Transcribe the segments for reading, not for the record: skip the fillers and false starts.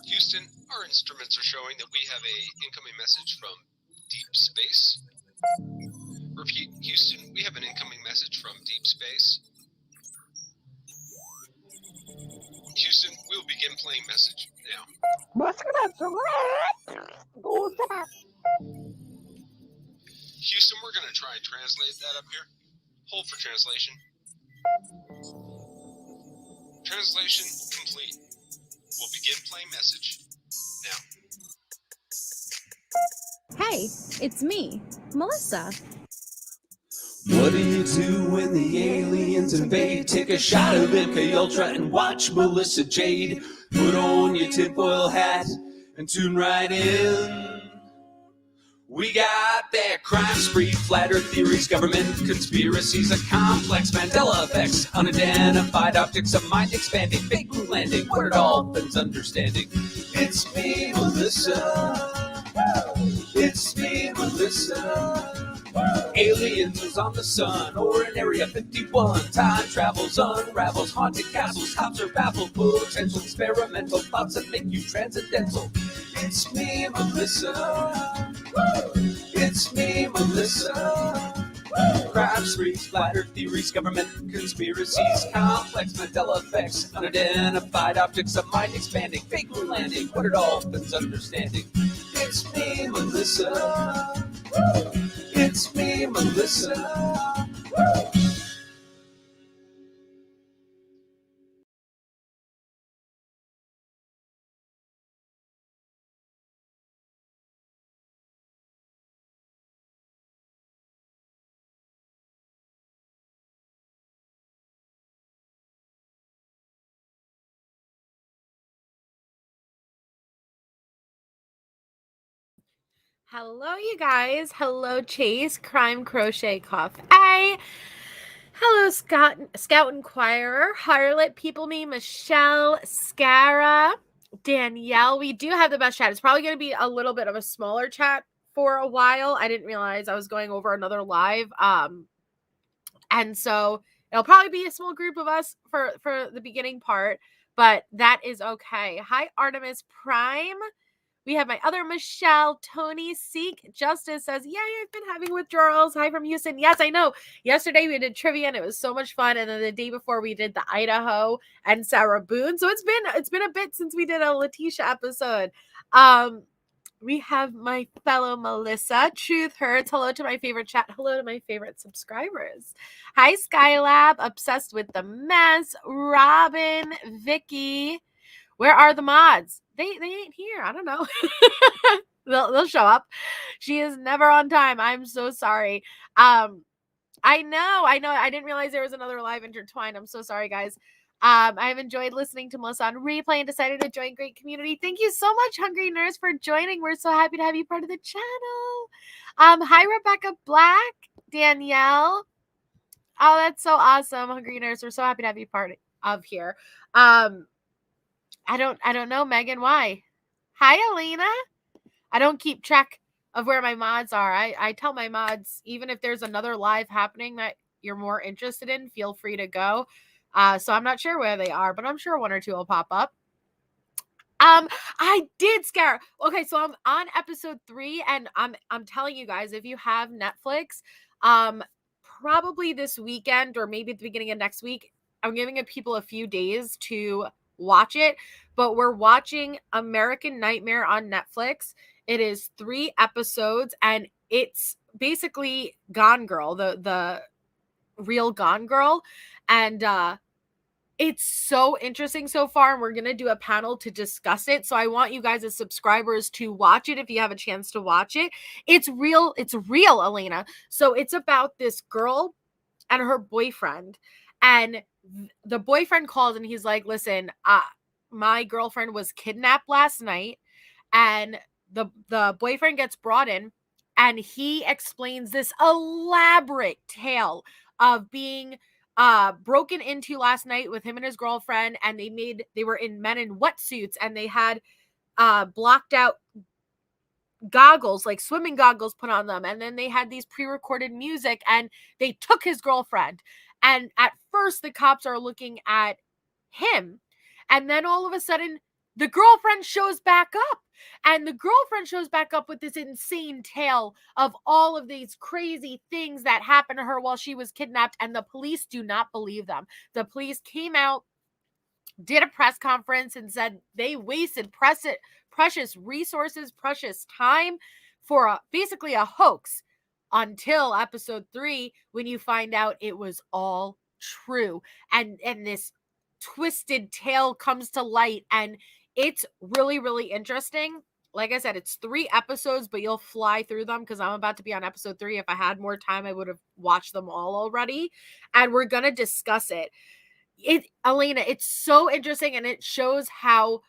Houston, our instruments are showing that we have a incoming message from deep space. Repeat, Houston, we have an incoming message from deep space. Houston, we will begin playing message now. Houston, we're going to try and translate that up here. Hold for translation. Translation complete. We'll begin playing message now. Hey, it's me, Melissa. What do you do when the aliens invade? Take a shot of MK Ultra and watch Melissa Jade. Put on your tinfoil hat and tune right in. We got their crime spree, flat earth theories, government conspiracies, a complex Mandela effects, unidentified optics, a mind expanding, fake moon landing, what are dolphins understanding? It's me, Melissa. It's me, Melissa. Aliens on the sun or in Area 51. Time travels, unravels, haunted castles, cops are baffled, potential experimental thoughts that make you transcendental. It's me, Melissa. It's me, Melissa. Crime sprees, flat earth theories, government conspiracies, complex Mandela effects, unidentified objects, a mind expanding, fake moon landing, what are dolphins understanding? It's me, Melissa. It's me, Melissa. Hello, you guys. Hello, Chase, Crime Crochet Coffee. Hello, Scout Inquirer, Harlot, People Me, Michelle, Scara, Danielle. We do have the best chat. It's probably going to be a little bit of a smaller chat for a while. I didn't realize I was going over another live. And so it'll probably be a small group of us for the beginning part, but that is okay. Hi, Artemis Prime. We have my other Michelle, Tony, Seek, Justice says, yeah, I've been having withdrawals. Hi from Houston. Yes, I know. Yesterday we did trivia and it was so much fun. And then the day before we did the Idaho and Sarah Boone. So it's been a bit since we did a Letecia episode. We have my fellow Melissa, Truth Hurts. Hello to my favorite chat. Hello to my favorite subscribers. Hi, Skylab, Obsessed with the Mess, Robin, Vicky. Where are the mods? They ain't here. I don't know. they'll show up. She is never on time. I'm so sorry. I know. I didn't realize there was another live intertwined. I'm so sorry, guys. I've enjoyed listening to Melissa on replay and decided to join great community. Thank you so much, Hungry Nurse, for joining. We're so happy to have you part of the channel. Hi, Rebecca Black, Danielle. Oh, that's so awesome, Hungry Nurse. We're so happy to have you part of here. I don't know, Megan, why? Hi, Elena. I don't keep track of where my mods are. I tell my mods, even if there's another live happening that you're more interested in, feel free to go. So I'm not sure where they are, but I'm sure one or two will pop up. I did scare. Okay, so I'm on episode 3, and I'm telling you guys, if you have Netflix, probably this weekend or maybe at the beginning of next week, I'm giving people a few days to watch it. But we're watching American Nightmare on Netflix. It is 3 episodes, and it's basically Gone Girl, the real Gone Girl, and it's so interesting so far, and we're going to do a panel to discuss it. So I want you guys as subscribers to watch it if you have a chance to watch it. It's real, Elena. So it's about this girl and her boyfriend. And the boyfriend calls and he's like, listen, my girlfriend was kidnapped last night. And the boyfriend gets brought in and he explains this elaborate tale of being broken into last night with him and his girlfriend, and they were in men in wetsuits, and they had blocked out goggles, like swimming goggles, put on them, and then they had these pre-recorded music, and they took his girlfriend. And at first the cops are looking at him, and then all of a sudden the girlfriend shows back up. And the girlfriend shows back up with this insane tale of all of these crazy things that happened to her while she was kidnapped. And the police do not believe them. The police came out, did a press conference, and said they wasted precious resources, precious time for basically a hoax until episode 3, when you find out it was all true. And this twisted tale comes to light, and it's really, really interesting. Like I said, it's 3 episodes, but you'll fly through them because I'm about to be on episode 3. If I had more time, I would have watched them all already. And we're going to discuss it. Elena, it's so interesting, and it shows how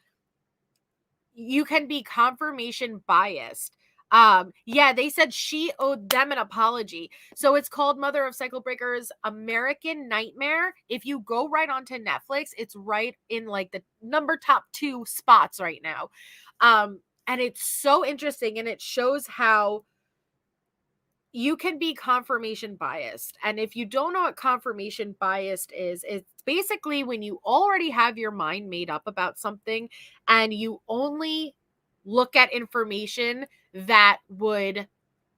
you can be confirmation biased. Yeah, they said she owed them an apology. So it's called Mother of Cycle Breakers American Nightmare. If you go right onto Netflix, it's right in like the top 2 spots right now. And it's so interesting, and it shows how you can be confirmation biased. And if you don't know what confirmation biased is, it's basically when you already have your mind made up about something and you only look at information that would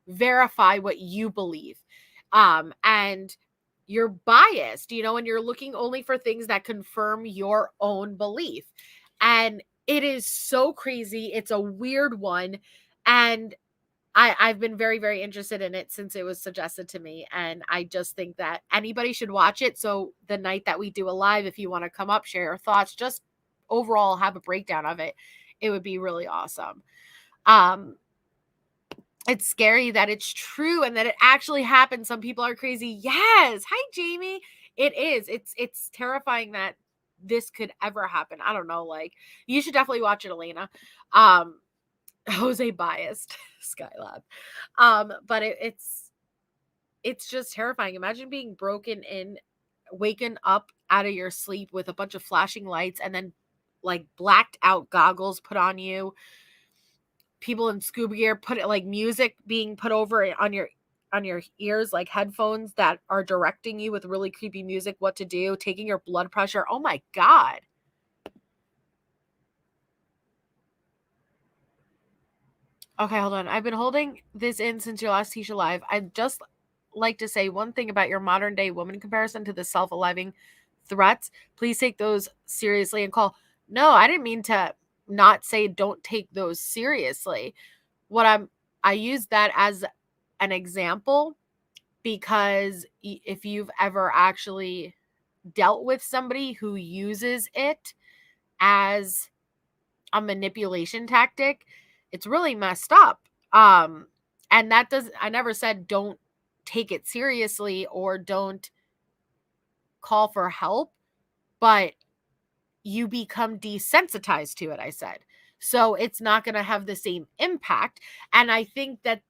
verify what you believe. And you're biased, and you're looking only for things that confirm your own belief. And it is so crazy. It's a weird one. And I've been very, very interested in it since it was suggested to me. And I just think that anybody should watch it. So the night that we do a live, if you want to come up, share your thoughts, just overall have a breakdown of it, it would be really awesome. It's scary that it's true and that it actually happened. Some people are crazy. Yes. Hi, Jamie. It is. It's terrifying that this could ever happen. I don't know. Like, you should definitely watch it, Elena. Jose biased Skylab. But it's just terrifying. Imagine being broken in, waken up out of your sleep with a bunch of flashing lights, and then like blacked out goggles put on you. People in scuba gear, put it like music being put over on your ears, like headphones that are directing you with really creepy music what to do, taking your blood pressure. Oh my God. Okay, hold on. I've been holding this in since your last Tisha Live. I'd just like to say one thing about your modern day woman comparison to the self-aliving threats. Please take those seriously and call. No, I didn't mean to not say don't take those seriously. I use that as an example because if you've ever actually dealt with somebody who uses it as a manipulation tactic, it's really messed up. And I never said don't take it seriously or don't call for help, but you become desensitized to it, I said. So it's not going to have the same impact. And I think that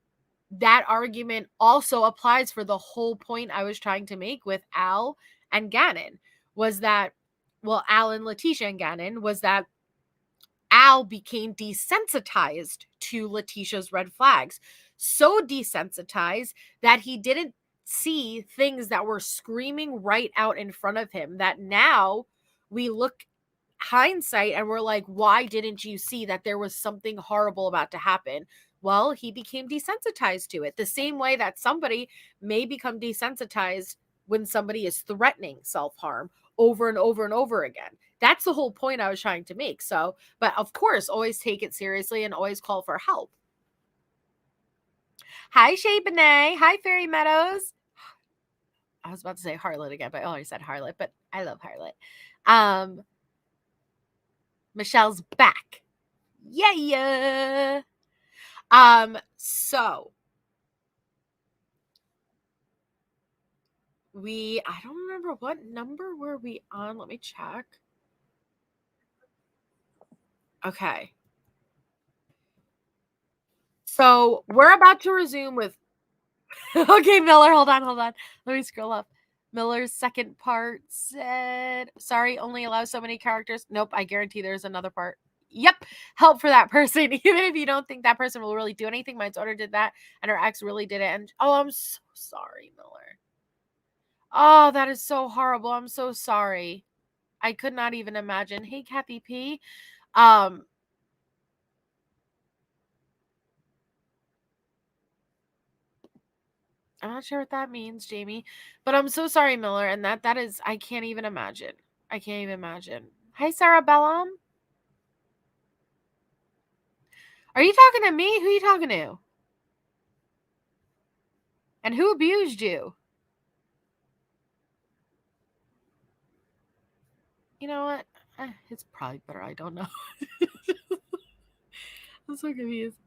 argument also applies for the whole point I was trying to make with Al and Gannon, was that, well, Al and Letecia and Gannon, was that Al became desensitized to Leticia's red flags. So desensitized that he didn't see things that were screaming right out in front of him, that now we look hindsight and we're like, why didn't you see that there was something horrible about to happen? Well, he became desensitized to it. The same way that somebody may become desensitized when somebody is threatening self-harm over and over and over again. That's the whole point I was trying to make. So, but of course, always take it seriously and always call for help. Hi, Shay Benet. Hi, Fairy Meadows. I was about to say Harlot again, but I already said Harlot, but I love Harlot. Michelle's back. Yeah. So I don't remember what number were we on. Let me check. Okay. So we're about to resume with, okay, Miller, hold on. Let me scroll up. Miller's second part said, sorry, only allow so many characters. Nope, I guarantee there's another part. Yep, help for that person. Even if you don't think that person will really do anything, my daughter did that, and her ex really did it. And oh, I'm so sorry, Miller. Oh, that is so horrible. I'm so sorry. I could not even imagine. Hey, Kathy P. I'm not sure what that means, Jamie, but I'm so sorry, Miller. And that is, I can't even imagine. I can't even imagine. Hi, Sarah Bellum. Are you talking to me? Who are you talking to? And who abused you? You know what? It's probably better. I don't know. I'm so confused.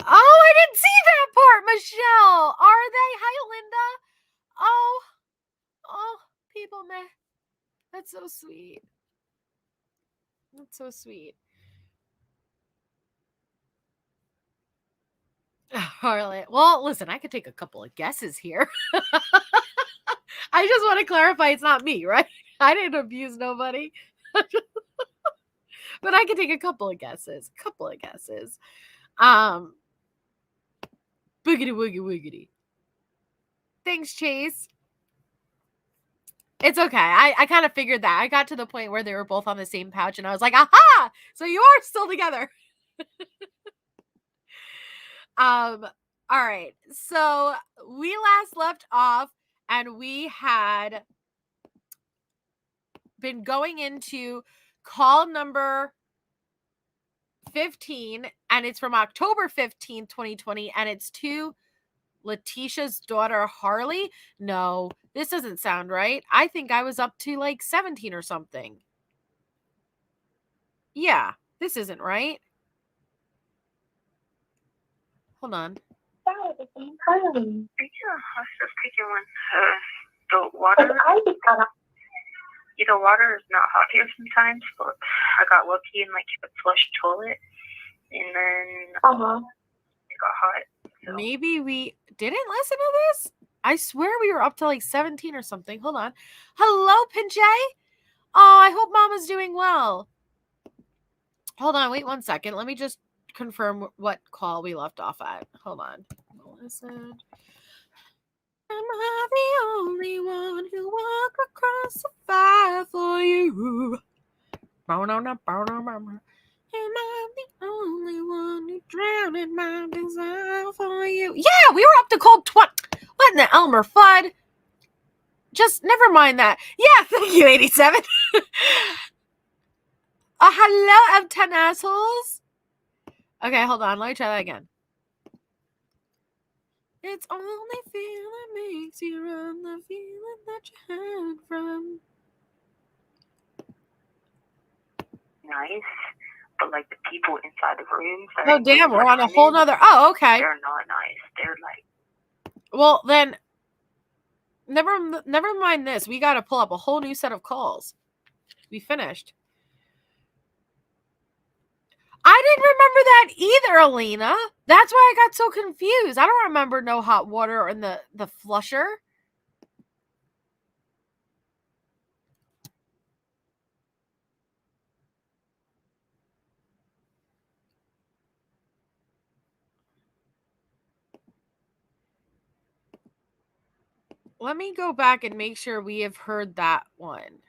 Oh, I didn't see that part, Michelle. Are they? Hi, Linda. Oh, people, meh. That's so sweet. That's so sweet. Harlot. Well, listen, I could take a couple of guesses here. I just want to clarify it's not me, right? I didn't abuse nobody. But I could take a couple of guesses. Boogity woogie wiggity. Thanks, Chase. It's okay. I kind of figured that. I got to the point where they were both on the same pouch, and I was like, aha! So you are still together. All right. So we last left off, and we had been going into call number 15, and it's from October 15th, 2020, and it's to Letecia's daughter, Harley. No, this doesn't sound right. I think I was up to like 17 or something. Yeah, this isn't right. Hold on. Harley, are you just taking one? The water? The water is not hot here sometimes, but I got lucky and like a flush toilet, and then it got hot. So. Maybe we didn't listen to this. I swear we were up to like 17 or something. Hold on. Hello, Pinche. Oh, I hope Mama's doing well. Hold on. Wait 1 second. Let me just confirm what call we left off at. Hold on. Listen. Am I the only one who walked across the fire for you? Am I the only one who drowned in my desire for you? Yeah, we were up to cold 20. What in the Elmer Fudd? Just never mind that. Yeah, thank you, 87. Hello, M10 assholes. Okay, hold on. Let me try that again. It's only feeling makes you run, the feeling that you had from. Nice, but like the people inside the rooms. Oh, damn, we're on a whole nother. Oh, okay. They're not nice. They're like. Well, then, never mind this. We got to pull up a whole new set of calls. We finished. I didn't remember that either, Alina. That's why I got so confused. I don't remember no hot water in the flusher. Let me go back and make sure we have heard that one.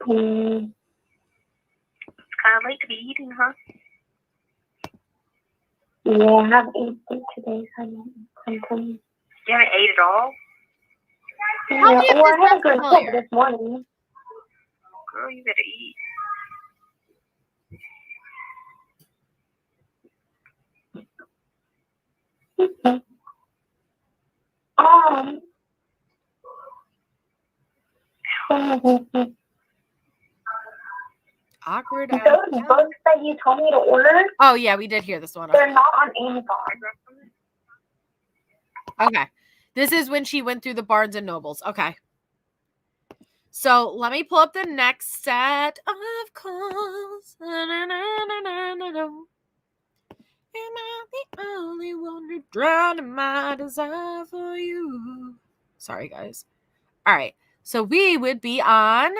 It's kind of late to be eating, huh? Yeah, I haven't eaten today, so I'm complaining. You haven't ate at all? Yeah, well, I had a good cook this morning. Girl, you better eat. Awkward. Those books that you told me to order. Oh, yeah, we did hear this one. They're not on Amazon. Okay. This is when she went through the Barnes and Nobles. Okay. So let me pull up the next set of calls. Am I the only one who drowned in my desire for you? Sorry, guys. All right. So we would be on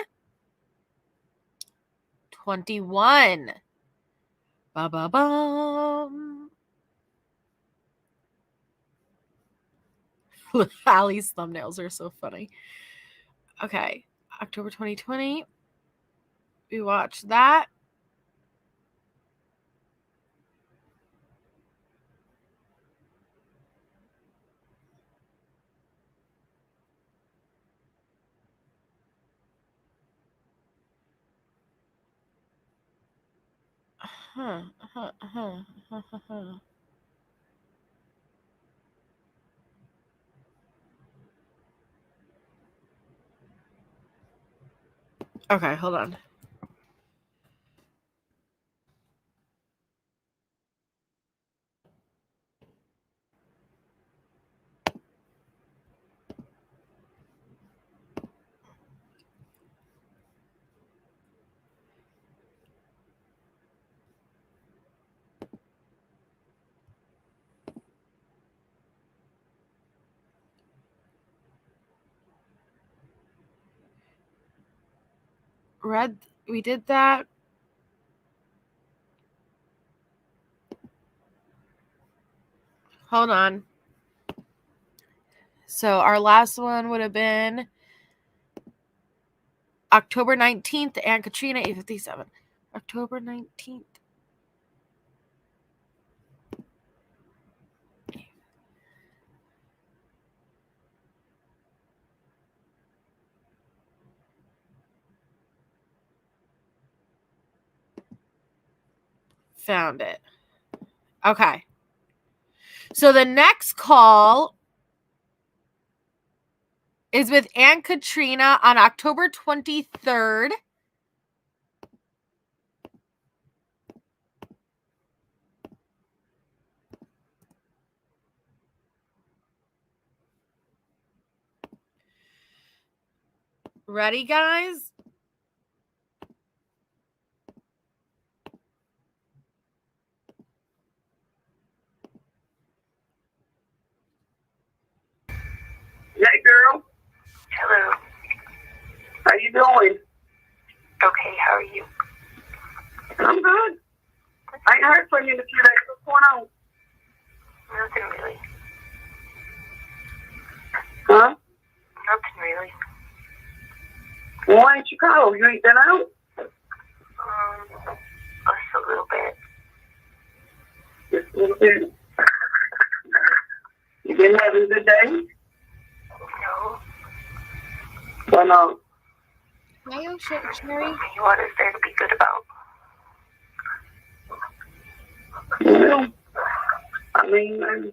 21. Ba-ba-bum. Allie's thumbnails are so funny. Okay. October 2020. We watched that. Okay, hold on. We did that. Hold on. So our last one would have been October 19th, and Katrina 857. October 19th. Found it. Okay. So the next call is with Aunt Katrina on October 23rd. Ready, guys? Hey, girl. Hello. How you doing? Okay, how are you? I'm good. I ain't heard from you in a few days. What's going on? Nothing really. Huh? Nothing really. Well, why ain't you call? You ain't been out? Just a little bit. Just a little bit. You been having a good day? No. Well, no. Hi, Sherry. What is there to be good about? Well, I mean,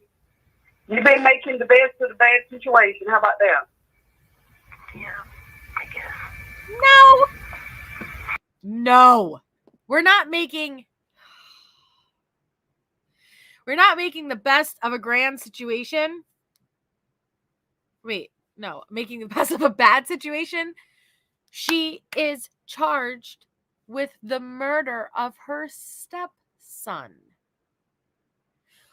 you've been making the best of the bad situation. How about that? Yeah, I guess. No. We're not making the best of a grand situation. Wait, no, making the best of a bad situation. She is charged with the murder of her stepson.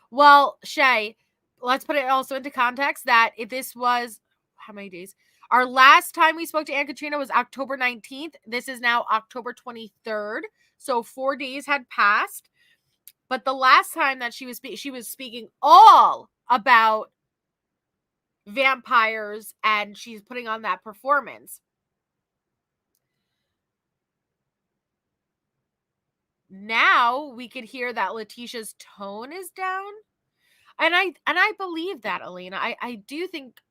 Well, Shay, let's put it also into context that if this was, how many days? Our last time we spoke to Aunt Katrina was October 19th. This is now October 23rd. So 4 days had passed. But the last time that she was speaking all about vampires, and she's putting on that performance. Now we could hear that Letecia's tone is down. And I believe that, Elena. I do think,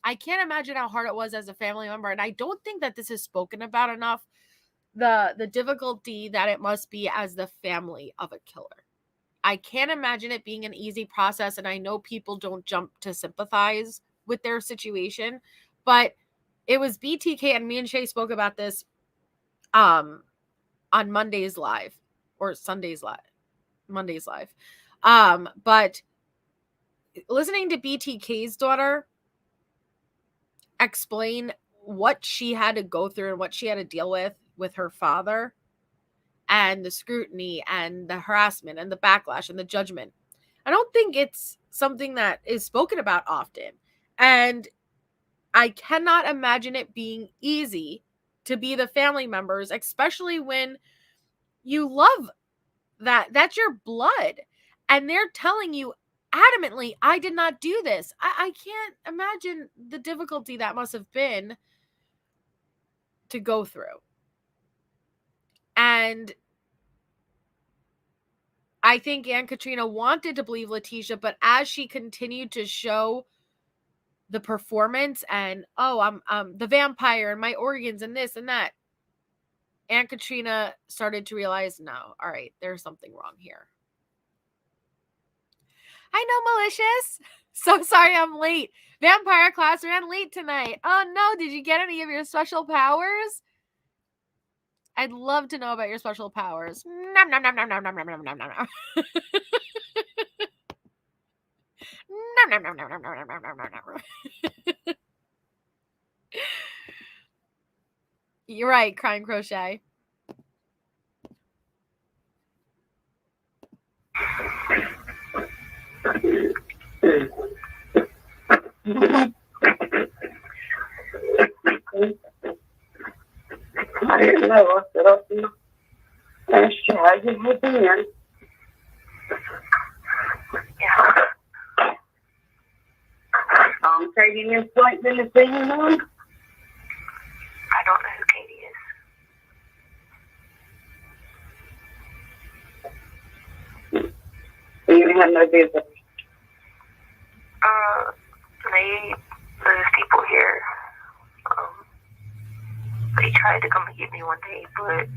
I can't imagine how hard it was as a family member. And I don't think that this is spoken about enough. The difficulty that it must be as the family of a killer. I can't imagine it being an easy process. And I know people don't jump to sympathize with their situation. But it was BTK, and me and Shay spoke about this on Monday's live or Sunday's live. Monday's live. But listening to BTK's daughter explain what she had to go through and what she had to deal with her father, and the scrutiny and the harassment and the backlash and the judgment. I don't think it's something that is spoken about often. And I cannot imagine it being easy to be the family members, especially when you love that's your blood. And they're telling you adamantly, I did not do this. I can't imagine the difficulty that must have been to go through. And I think Aunt Katrina wanted to believe Letecia, but as she continued to show the performance and, I'm the vampire and my organs and this and that, Aunt Katrina started to realize, no, all right, there's something wrong here. I know, Malicious. So sorry I'm late. Vampire class ran late tonight. Oh no, did you get any of your special powers? I'd love to know about your special powers. Nom, nom, nom, nom, nom, nom, nom, nom, nom, nom. Nom, nom, nom, nom, nom, nom, nom, nom, nom. You're right, Crying Crochet. I didn't know. I said, ask you how you had been. Yeah. Katie is like been to see you, Mom? I don't know who Katie is. You have no business. Those people here, they tried to come and get me one day, but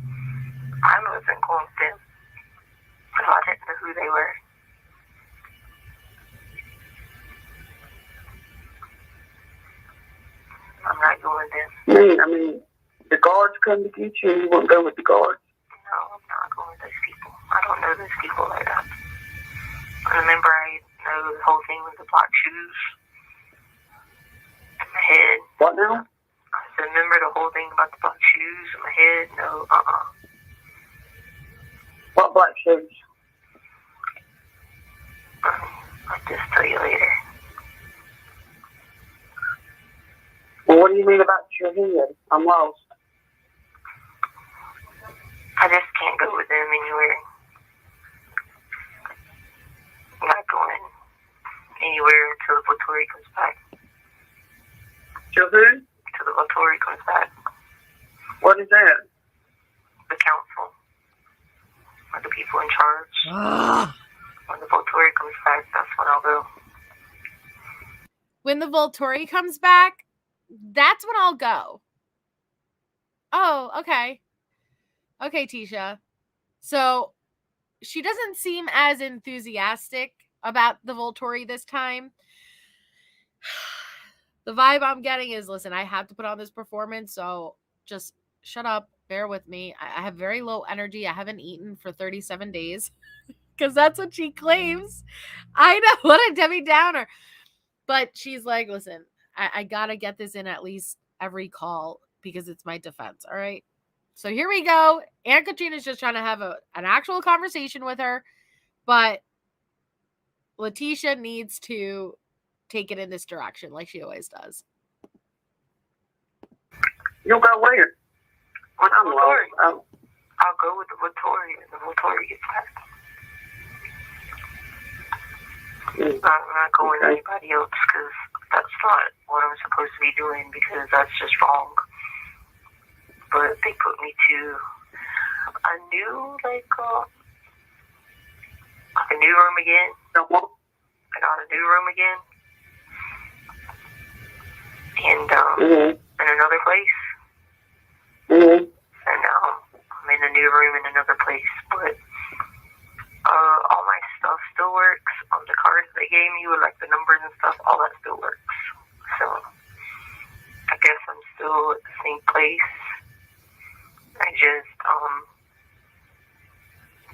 I wasn't going with them. So I didn't know who they were. I'm not going with them. I mean, the guards come to get you and you won't go with the guards? No, I'm not going with those people. I don't know those people like that. I remember I know the whole thing with the black shoes in my head. What now? I remember the whole thing about the black shoes in my head. No, What black shoes? I'll just tell you later. Well, what do you mean about your head? I'm lost. I just can't go with them anywhere. I'm not going anywhere until the Vittori comes back. Till who? Till the Vittori comes back. What is that? The council. Or the people in charge. When the Vittori comes back, that's when I'll go. When the Volturi comes back, that's when I'll go. Oh, okay. Okay, Tisha. So she doesn't seem as enthusiastic about the Volturi this time. The vibe I'm getting is, listen, I have to put on this performance, so just shut up. Bear with me. I have very low energy. I haven't eaten for 37 days because that's what she claims. I know, what a Debbie Downer. But she's like, listen, I got to get this in at least every call because it's my defense. All right. So here we go. Aunt Katrina's just trying to have an actual conversation with her. But Letecia needs to take it in this direction like she always does. You'll go where? When I'm lost. I'll go with the Vittori and the Vittori gets back. I'm not going with anybody else because that's not what I'm supposed to be doing because that's just wrong. But they put me to a new, a new room again. I got a new room again. And in another place. And I'm in a new room in another place, but all my stuff still works. On the cards they gave me with the numbers and stuff, all that still works. So I guess I'm still at the same place. I just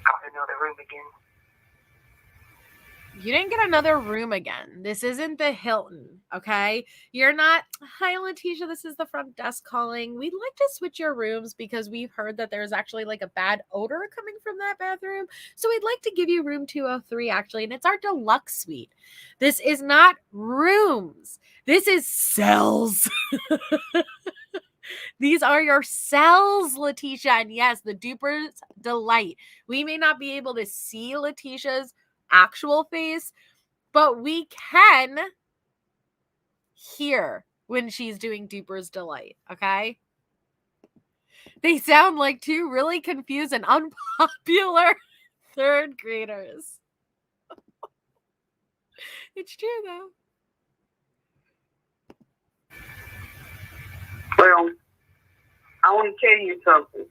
got another room again. You didn't get another room again. This isn't the Hilton, okay? You're not, hi, Letecia, this is the front desk calling. We'd like to switch your rooms because we've heard that there's actually like a bad odor coming from that bathroom. So we'd like to give you room 203, actually, and it's our deluxe suite. This is not rooms. This is cells. These are your cells, Letecia. And yes, the Duper's Delight. We may not be able to see Letecia's actual face, but we can hear when she's doing Duper's Delight, okay? They sound like two really confused and unpopular third graders. It's true, though. Well, I want to tell you something.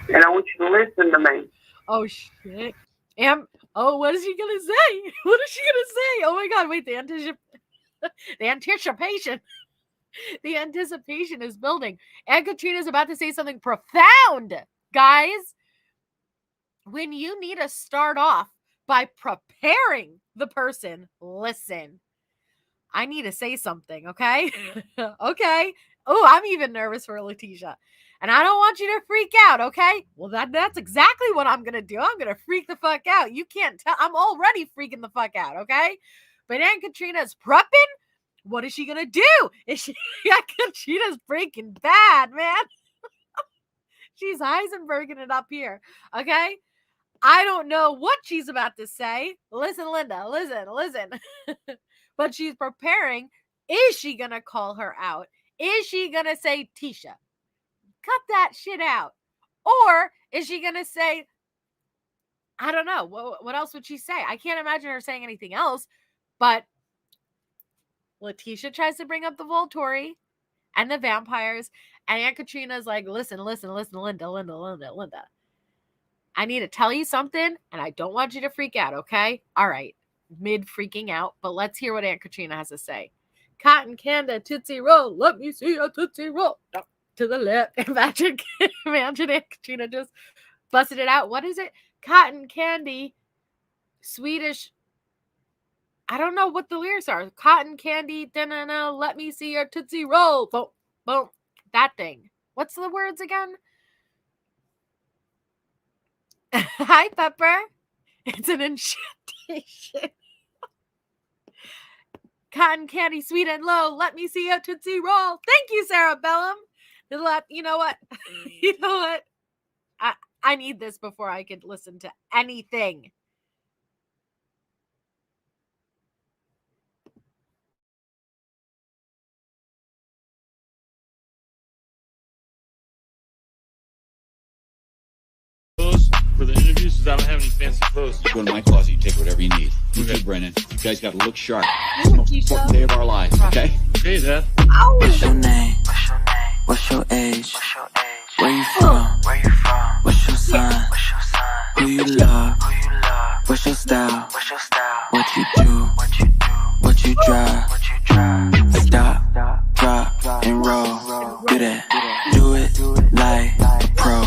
And I want you to listen to me. Oh, shit. What is she going to say? What is she going to say? Oh, my God. Wait, the anticipation. The anticipation is building. And Katrina's about to say something profound, guys. When you need to start off by preparing the person, listen. I need to say something, okay? Okay. Oh, I'm even nervous for Letecia. And I don't want you to freak out, okay? Well, that's exactly what I'm going to do. I'm going to freak the fuck out. You can't tell. I'm already freaking the fuck out, okay? But Aunt Katrina's prepping. What is she going to do? Aunt Katrina's Breaking Bad, man. She's Heisenberging it up here, okay? I don't know what she's about to say. Listen, Linda, listen. But she's preparing. Is she going to call her out? Is she going to say, Tisha, cut that shit out? Or is she going to say, I don't know. What else would she say? I can't imagine her saying anything else. But Letecia tries to bring up the Volturi and the vampires. And Aunt Katrina's like, listen, Linda. I need to tell you something, and I don't want you to freak out, okay? All right. Mid freaking out, but let's hear what Aunt Katrina has to say. Cotton candy, Tootsie Roll. Let me see a Tootsie Roll. To the left. Imagine Aunt Katrina just busted it out. What is it? Cotton candy, Swedish. I don't know what the lyrics are. Cotton candy, da-na-na, let me see your Tootsie Roll. Boom, boom. That thing. What's the words again? Hi, Pepper. It's an enchantation. Cotton candy, sweet and low. Let me see a Tootsie Roll. Thank you, Sarah Bellum. You know what? I need this before I could listen to anything. For the interviews, because I don't have any fancy clothes. Go to my closet, you take whatever you need. You too, Brennan. You guys got to look sharp. It's the most important day of our lives, okay? Okay, Dad. What's your name? What's your age? Where you from? What's your sign? Who you love? What's your style? What you do? What you drive? Stop, drop, and roll. Do that. Do it like a pro.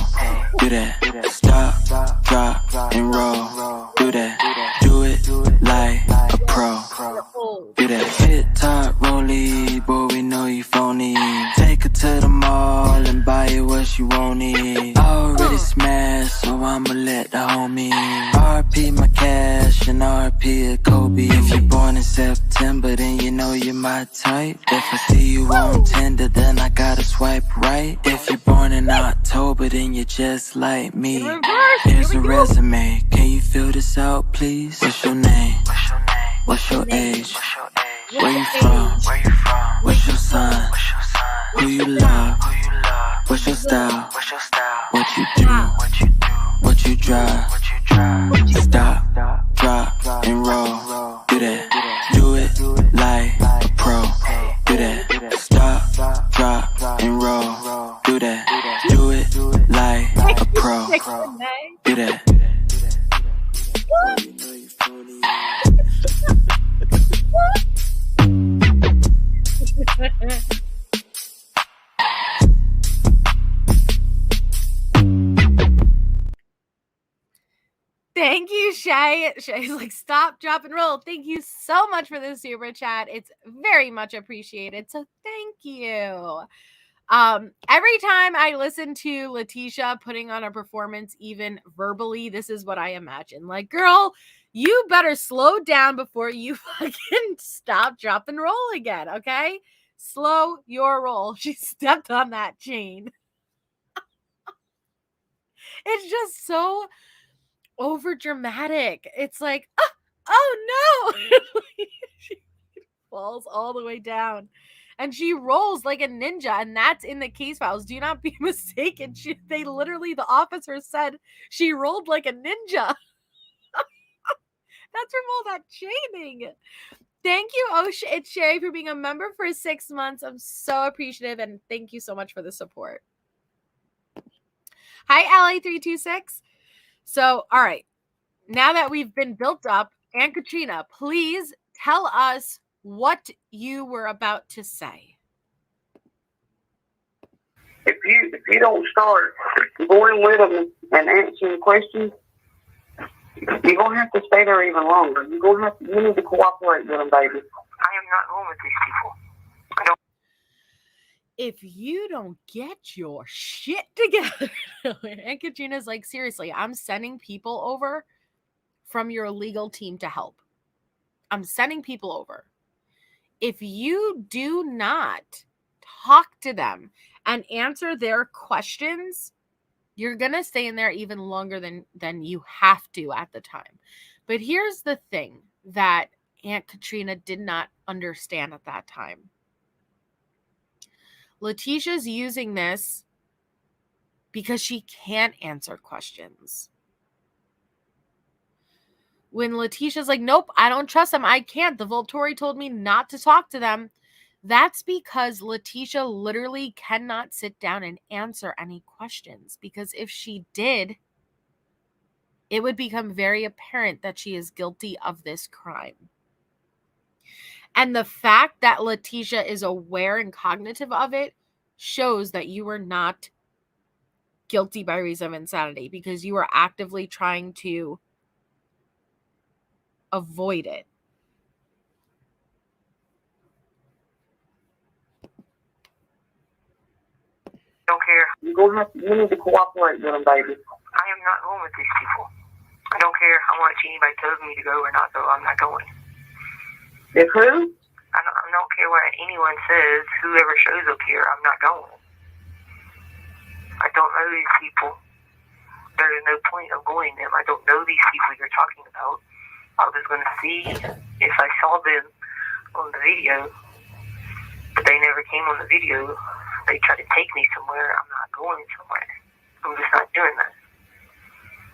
Do that. Stop, drop, and roll. Do that. Do it like a pro. Do that. Hit top, rollie, boy, we know you phony. Take her to the mall and buy her what she want it. Already smashed, so I'ma let the homie. RP my cash and RP a Kobe. If you're born in September, then you know you're my type. If I see you on Tinder, then I gotta swipe right. If you're born in October, then you're just like me. Here's a resume, can you fill this out, please? What's your name? What's your age? Where you from? What's your sign? Who you love? What's your style? What you do? What you drive? Stop, drop, and roll. Do that. Do it like a pro. Do that. Stop, drop, and roll. Do that. Do it like a pro. Do that. Thank you, Shay. Shay's like, stop, drop, and roll. Thank you so much for the super chat. It's very much appreciated. So thank you. Every time I listen to Letecia putting on a performance, even verbally, this is what I imagine. Like, girl, you better slow down before you fucking stop, drop, and roll again, okay? Slow your roll. She stepped on that chain. It's just so over dramatic. It's like, oh no. She falls all the way down. And she rolls like a ninja, and that's in the case files. Do not be mistaken. They literally, the officer said she rolled like a ninja. That's from all that chaining. Thank you, it's Sherry, for being a member for 6 months. I'm so appreciative, and thank you so much for the support. Hi, LA326. So, all right. Now that we've been built up, Aunt Katrina, please tell us what you were about to say. If you don't start going with them and answering questions, you're gonna have to stay there even longer. You need to cooperate with them, baby. I am not going with these people. If you don't get your shit together, Aunt Katrina's like, seriously, I'm sending people over from your legal team to help. I'm sending people over. If you do not talk to them and answer their questions, you're going to stay in there even longer than you have to at the time. But here's the thing that Aunt Katrina did not understand at that time. Letecia's using this because she can't answer questions. When Letecia's like, nope, I don't trust them. I can't. The Volturi told me not to talk to them. That's because Letecia literally cannot sit down and answer any questions. Because if she did, it would become very apparent that she is guilty of this crime. And the fact that Letecia is aware and cognitive of it shows that you were not guilty by reason of insanity, because you were actively trying to avoid it. Don't care. You need to cooperate with them, baby. I am not going with these people. I don't care how much anybody tells me to go or not go. I'm not going. If who? I don't care what anyone says. Whoever shows up here, I'm not going. I don't know these people. There is no point of going them. I don't know these people you're talking about. I was going to see if I saw them on the video, but they never came on the video. They try to take me somewhere. I'm not going somewhere. I'm just not doing that.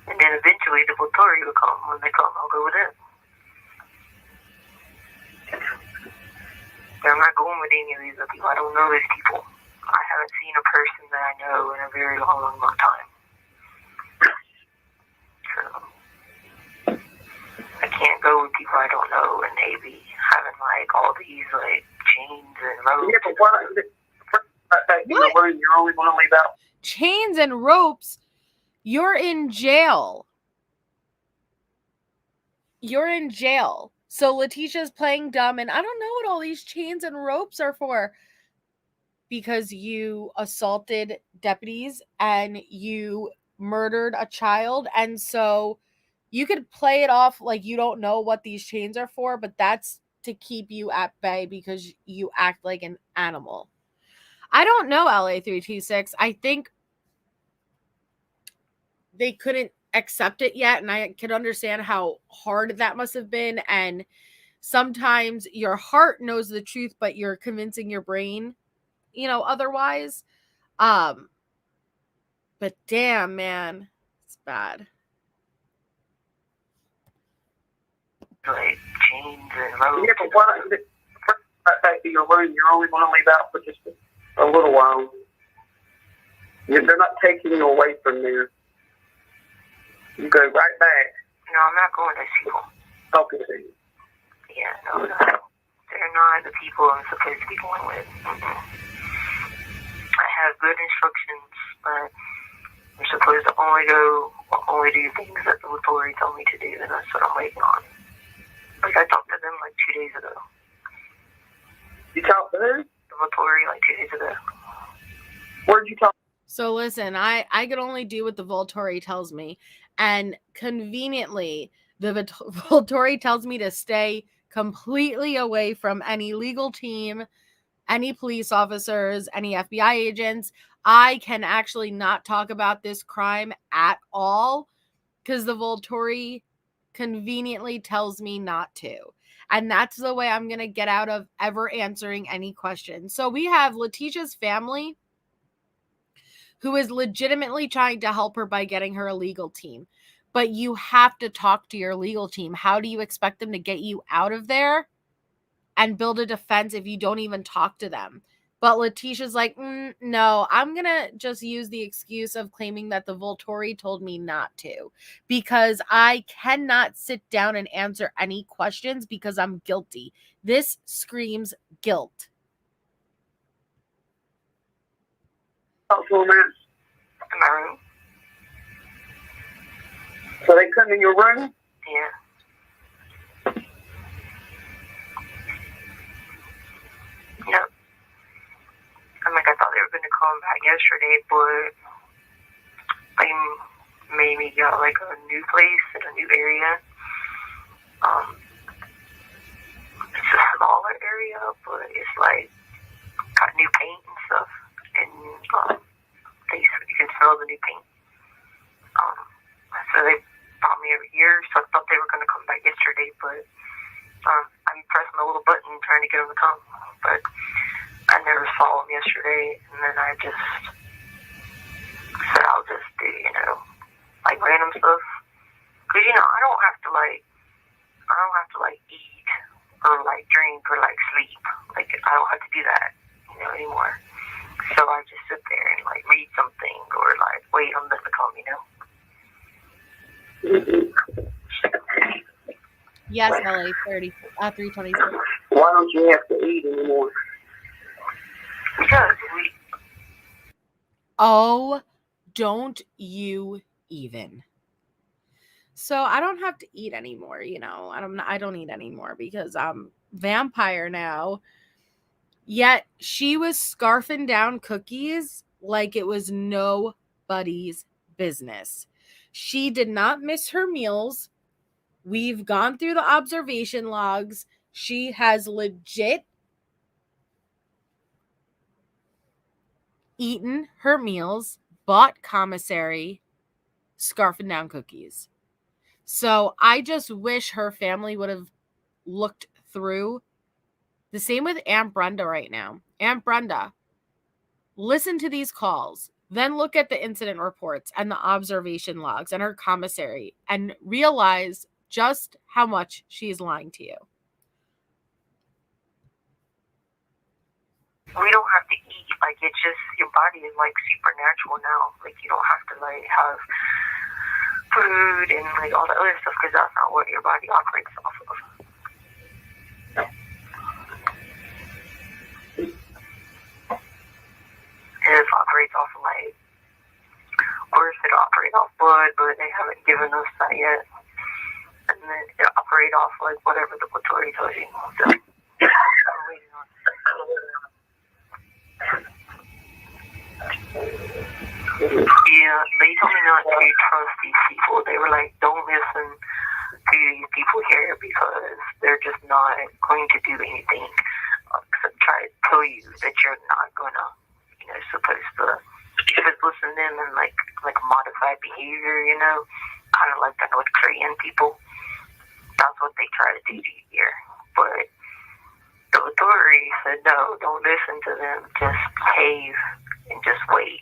And then eventually the Volturi will come. When they come, I'll go with them. But I'm not going with any of these other people. I don't know these people. I haven't seen a person that I know in a very long, long, long time. So I can't go with people I don't know, and they be having like all these like chains and ropes. Yeah, but what? You're only going to leave out chains and ropes. You're in jail. You're in jail. So Letecia's playing dumb, and I don't know what all these chains and ropes are for. Because you assaulted deputies and you murdered a child. And so you could play it off like you don't know what these chains are for, but that's to keep you at bay because you act like an animal. I don't know, LA326. I think they couldn't accept it yet, and I could understand how hard that must have been. And sometimes your heart knows the truth, but you're convincing your brain, otherwise. But damn, man, it's bad. Like chains and ropes. Yeah, but what? Back to your room. You're only going to leave out for just a little while. They're not taking you away from there. You go right back. No, I'm not going to those people. Talking to you. Yeah, no. They're not the people I'm supposed to be going with. I have good instructions, but I'm supposed to only go I'll only do things that the authority told me to do, and that's what I'm waiting on. Like, I talked to them like 2 days ago. You talked to who? The authority like 2 days ago. Where'd you talk? So listen, I can only do what the Volturi tells me. And conveniently, the Volturi tells me to stay completely away from any legal team, any police officers, any FBI agents. I can actually not talk about this crime at all because the Volturi conveniently tells me not to. And that's the way I'm going to get out of ever answering any questions. So we have Letecia's family, who is legitimately trying to help her by getting her a legal team. But you have to talk to your legal team. How do you expect them to get you out of there and build a defense if you don't even talk to them? But Letecia's like, no, I'm going to just use the excuse of claiming that the Volturi told me not to, because I cannot sit down and answer any questions because I'm guilty. This screams guilt. Talk to them at? In my room. So they come in your room? Yeah. Yep. I'm like, I thought they were going to come back yesterday, but they made me get like a new place in a new area. It's a smaller area, but it's like got new paint and stuff, and you can smell the new paint. So they brought me over here, so I thought they were going to come back yesterday, but I pressed my little button trying to get them to come, but I never saw them yesterday, and then I just said I'll just do, like random stuff, because, I don't have to eat or like drink or like sleep, like I don't have to do that, anymore. So I just sit there and like read something or like wait on them to come, Yes, LA 326. Why don't you have to eat anymore? Because Oh, don't you even. So I don't have to eat anymore, I don't eat anymore because I'm vampire now. Yet she was scarfing down cookies like it was nobody's business. She did not miss her meals. We've gone through the observation logs. She has legit eaten her meals, bought commissary, scarfing down cookies. So I just wish her family would have looked through. The same with Aunt Brenda right now. Aunt Brenda, listen to these calls, then look at the incident reports and the observation logs and her commissary and realize just how much she is lying to you. we don't have to eat, like it's just your body is like supernatural now. Like you don't have to like have food and like all the other stuff because that's not what your body operates off of. It operates off of like, or if it operates off blood, but they haven't given us that yet. And then it operates off like whatever the authority tells you. So, I'm waiting on. Yeah, they told me not to trust these people. They were like, don't listen to these people here because they're just not going to do anything except try to tell you that you're not gonna, supposed to. You should listen to them and like modify behavior, kind of like the North Korean people. That's what they try to do to you here. But the authority said, no, don't listen to them. Just behave and just wait.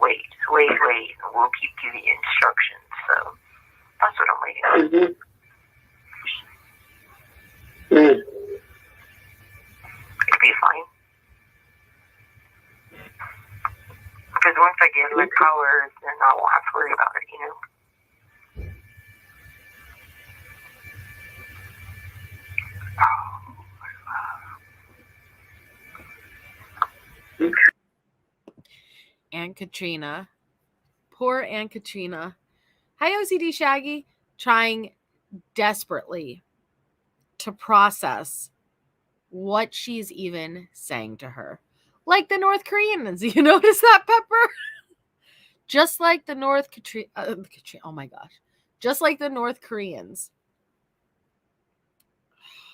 Wait, and we'll keep giving you instructions. So that's what I'm waiting on. It'll be fine. Because once I get my powers, then I won't have to worry about it, Aunt Katrina, poor Aunt Katrina, Hi, OCD Shaggy. Trying desperately to process what she's even saying to her. Like the North Koreans. You notice that, Pepper? Just like the oh my gosh. Just like the North Koreans.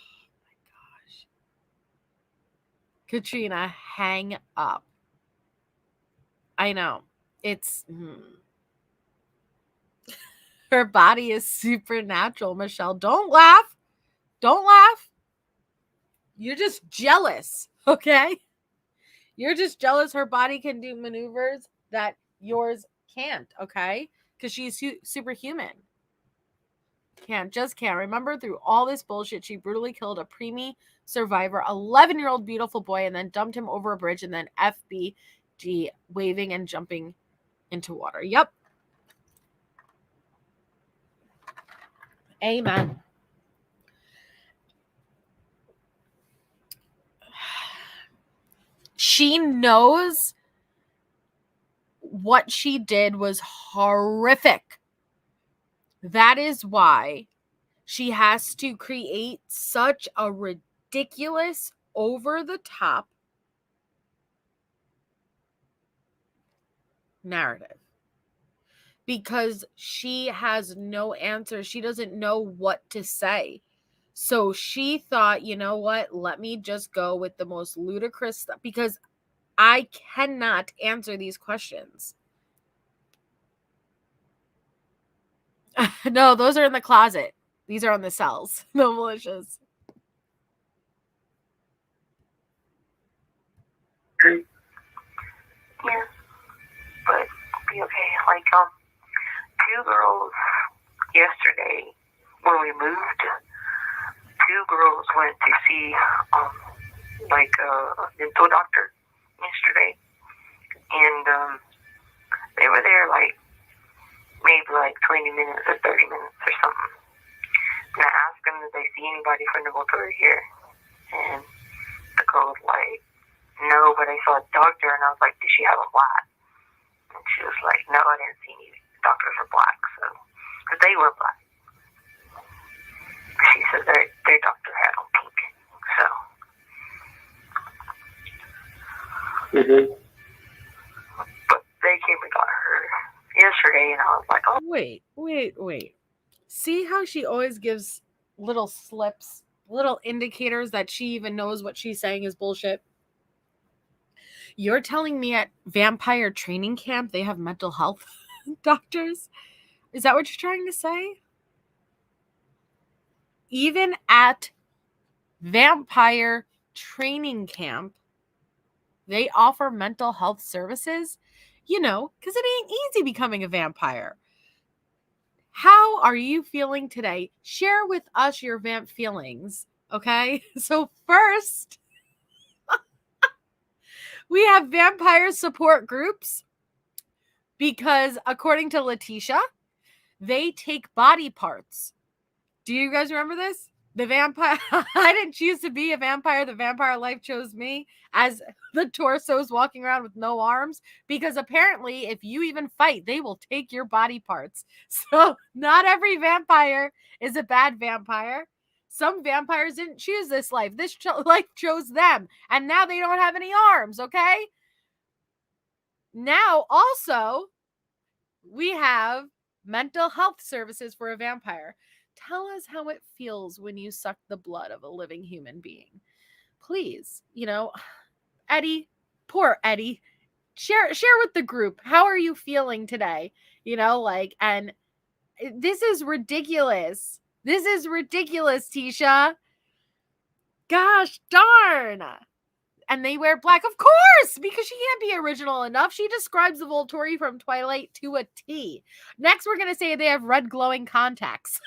Oh my gosh. Katrina, hang up. I know. It's her body is supernatural, Michelle. Don't laugh. Don't laugh. You're just jealous, okay? You're just jealous her body can do maneuvers that yours can't, okay? Because she's superhuman. Can't. Remember, through all this bullshit, she brutally killed a preemie survivor, 11-year-old beautiful boy, and then dumped him over a bridge, and then FBG waving and jumping into water. Yep. Amen. She knows what she did was horrific. That is why she has to create such a ridiculous, over-the-top narrative. Because she has no answer. She doesn't know what to say. So she thought, you know what? Let me just go with the most ludicrous stuff. Because I cannot answer these questions. No, those are in the closet. These are on the cells. No militias. Yeah, but be okay. Like, two girls yesterday when we moved, two girls went to see, a dental doctor yesterday. And, they were there, maybe 20 minutes or 30 minutes or something. And I asked them, did they see anybody from the Volturi here? And the girl was like, no, but I saw a doctor, and I was like, did she have a black? And she was like, no, I didn't see any doctors are black, so, because they were black. She said their doctor had on pink, so. But they came and got her yesterday, and I was like, oh. Wait. See how she always gives little slips, little indicators that she even knows what she's saying is bullshit? You're telling me at vampire training camp they have mental health doctors? Is that what you're trying to say? Even at vampire training camp, they offer mental health services? You know, because it ain't easy becoming a vampire. How are you feeling today? Share with us your vamp feelings, okay? So first, we have vampire support groups because according to Letecia, they take body parts. Do you guys remember this? The vampire, I didn't choose to be a vampire. The vampire life chose me as the torsos walking around with no arms, because apparently if you even fight, they will take your body parts. So not every vampire is a bad vampire. Some vampires didn't choose this life. This life chose them. And now they don't have any arms, okay? Now also, we have mental health services for a vampire. Tell us how it feels when you suck the blood of a living human being. Please, Eddie, poor Eddie, share with the group. How are you feeling today? And this is ridiculous. This is ridiculous, Tisha. Gosh darn. And they wear black, of course, because she can't be original enough. She describes the Volturi from Twilight to a T. Next, we're going to say they have red glowing contacts.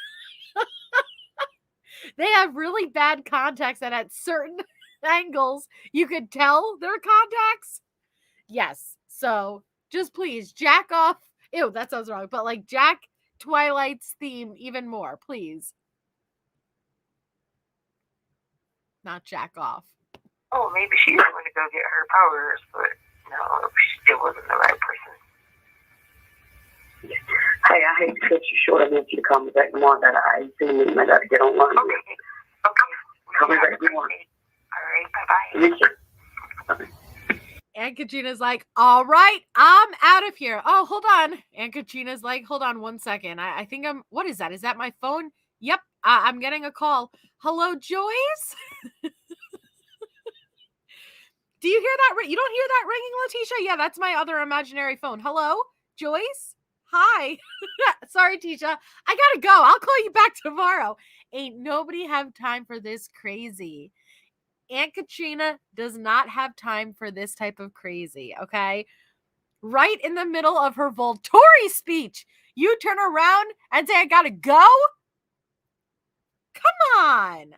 They have really bad contacts that at certain angles, you could tell they're contacts. Yes. So just please jack off. Ew, that sounds wrong. But jack Twilight's theme even more, please. Not jack off. Oh, maybe she's going to go get her powers, but no, it wasn't the right person. Hey, I hate to cut you short. I want you to call me back tomorrow. I ain't seen me. I got to get online. Okay. Call me back tomorrow. All right, bye-bye. You too. Aunt Katrina's like, all right, I'm out of here. Oh, hold on. Aunt Katrina's like, hold on 1 second. I think what is that? Is that my phone? Yep, I'm getting a call. Hello, Joyce? Do you hear that? You don't hear that ringing, Letecia? Yeah, that's my other imaginary phone. Hello, Joyce? Hi. Sorry, Tisha. I gotta go. I'll call you back tomorrow. Ain't nobody have time for this crazy. Aunt Katrina does not have time for this type of crazy, okay? Right in the middle of her Volturi speech, you turn around and say, I gotta go? Come on.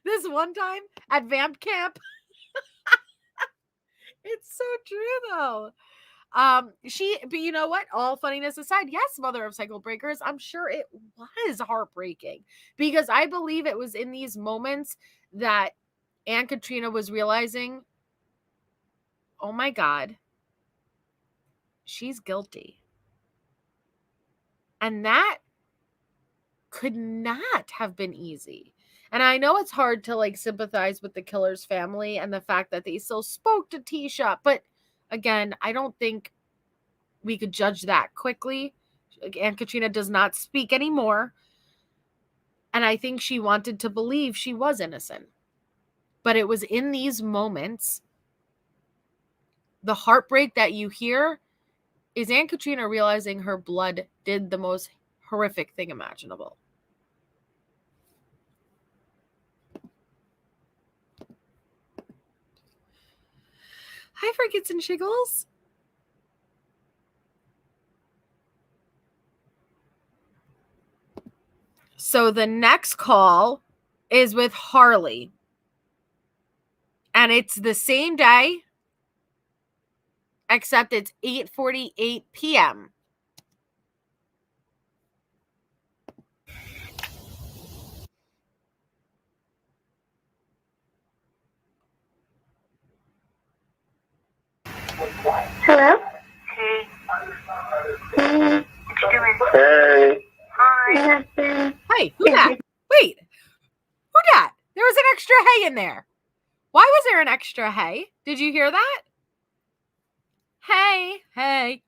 This one time at Vamp Camp, it's so true though. But you know what? All funniness aside, yes, mother of cycle breakers, I'm sure it was heartbreaking because I believe it was in these moments that Aunt Katrina was realizing, oh my God, she's guilty. And that could not have been easy. And I know it's hard to like sympathize with the killer's family and the fact that they still spoke to Tisha, but again, I don't think we could judge that quickly. Aunt Katrina does not speak anymore. And I think she wanted to believe she was innocent. But it was in these moments, the heartbreak that you hear is Aunt Katrina realizing her blood did the most horrific thing imaginable. Hi, Frickets and Shiggles. So the next call is with Harley. And it's the same day, except it's 8:48 p.m. Hello? Hey. What you doing? Hey. Hi. Hey, who that? Wait, who dat? There was an extra hey in there. Why was there an extra hey? Did you hear that? Hey. Wait,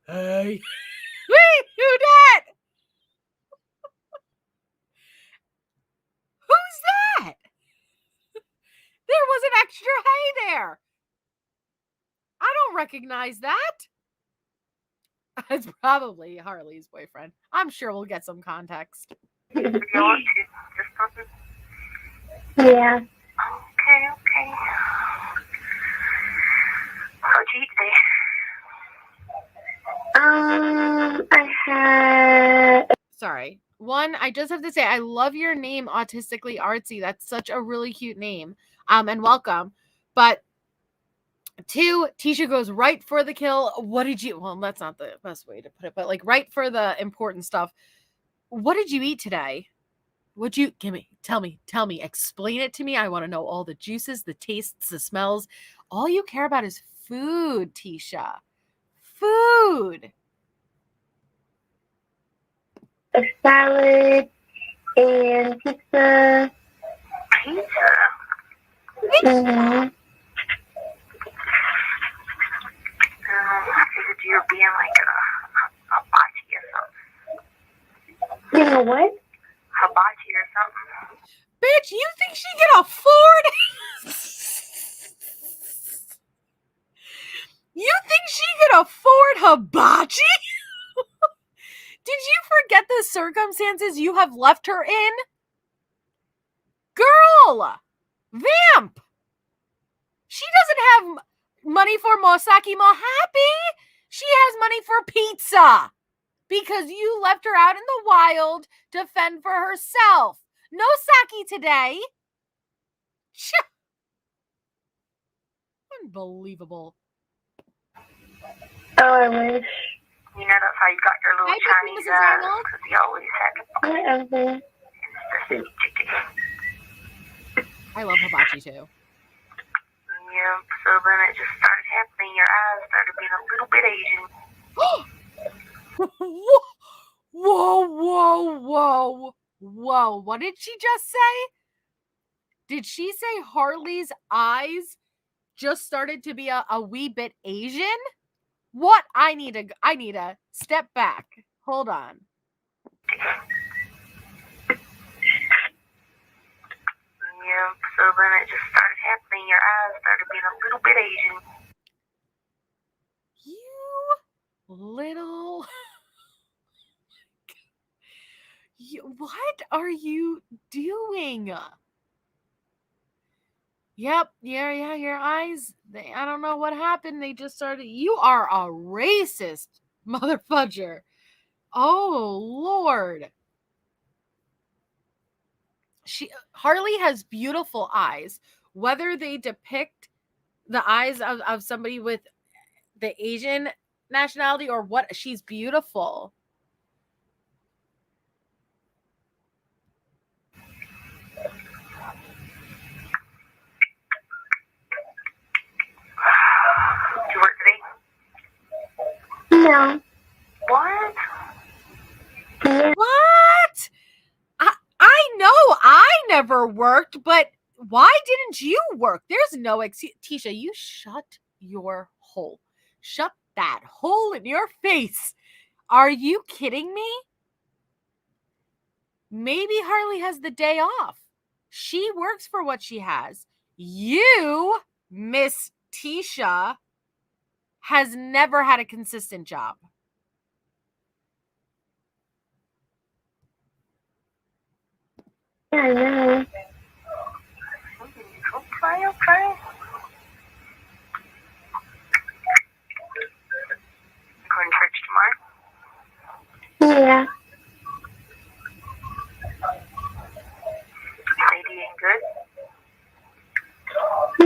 who dat? Who's that? There was an extra hey there. I don't recognize that. It's probably Harley's boyfriend. I'm sure we'll get some context. You want to just something? Yeah. Okay. How'd you eat today? I had... Sorry. One, I just have to say, I love your name, Autistically Artsy. That's such a really cute name. And welcome. But two, Tisha goes right for the kill. What did you, well, that's not the best way to put it, but like right for the important stuff. What did you eat today? What'd you, tell me, explain it to me. I want to know all the juices, the tastes, the smells. All you care about is food, Tisha. Food. a salad and pizza. Pizza? Mm-hmm. I figured you were being like a hibachi or something. You know what? Hibachi or something. Bitch, you think she can afford? You think she can afford hibachi? Did you forget the circumstances you have left her in? Girl! Vamp! She doesn't have money for Mosaki Mohappy. She has money for pizza. Because you left her out in the wild to fend for herself. No sake today. Unbelievable. Oh, I wish. You know that's how you got your little Hi, Chinese Mrs. Arnold. because he always had it. Whatever. It's the chicken. I love hibachi too. Yeah, so then it just started happening. Your eyes started being a little bit Asian. Whoa. What did she just say? Did she say Harley's eyes just started to be a wee bit Asian? What? I need to step back. Hold on. Yeah, so then it just started happening. Your eyes started being a little bit Asian. What are you doing? Yep, yeah, your eyes, I don't know what happened. They just started. You are a racist mother fudger. Oh, Lord. Harley has beautiful eyes. Whether they depict the eyes of somebody with the Asian nationality or what, she's beautiful. Did you work today? No. What? What? I know I never worked, but why didn't you work? There's no excuse. Tisha, you shut your hole. Shut that hole in your face. Are you kidding me? Maybe Harley has the day off. She works for what she has. You, Miss Tisha, has never had a consistent job. I know. Okay. Going to church tomorrow? Yeah. Lady ain't good?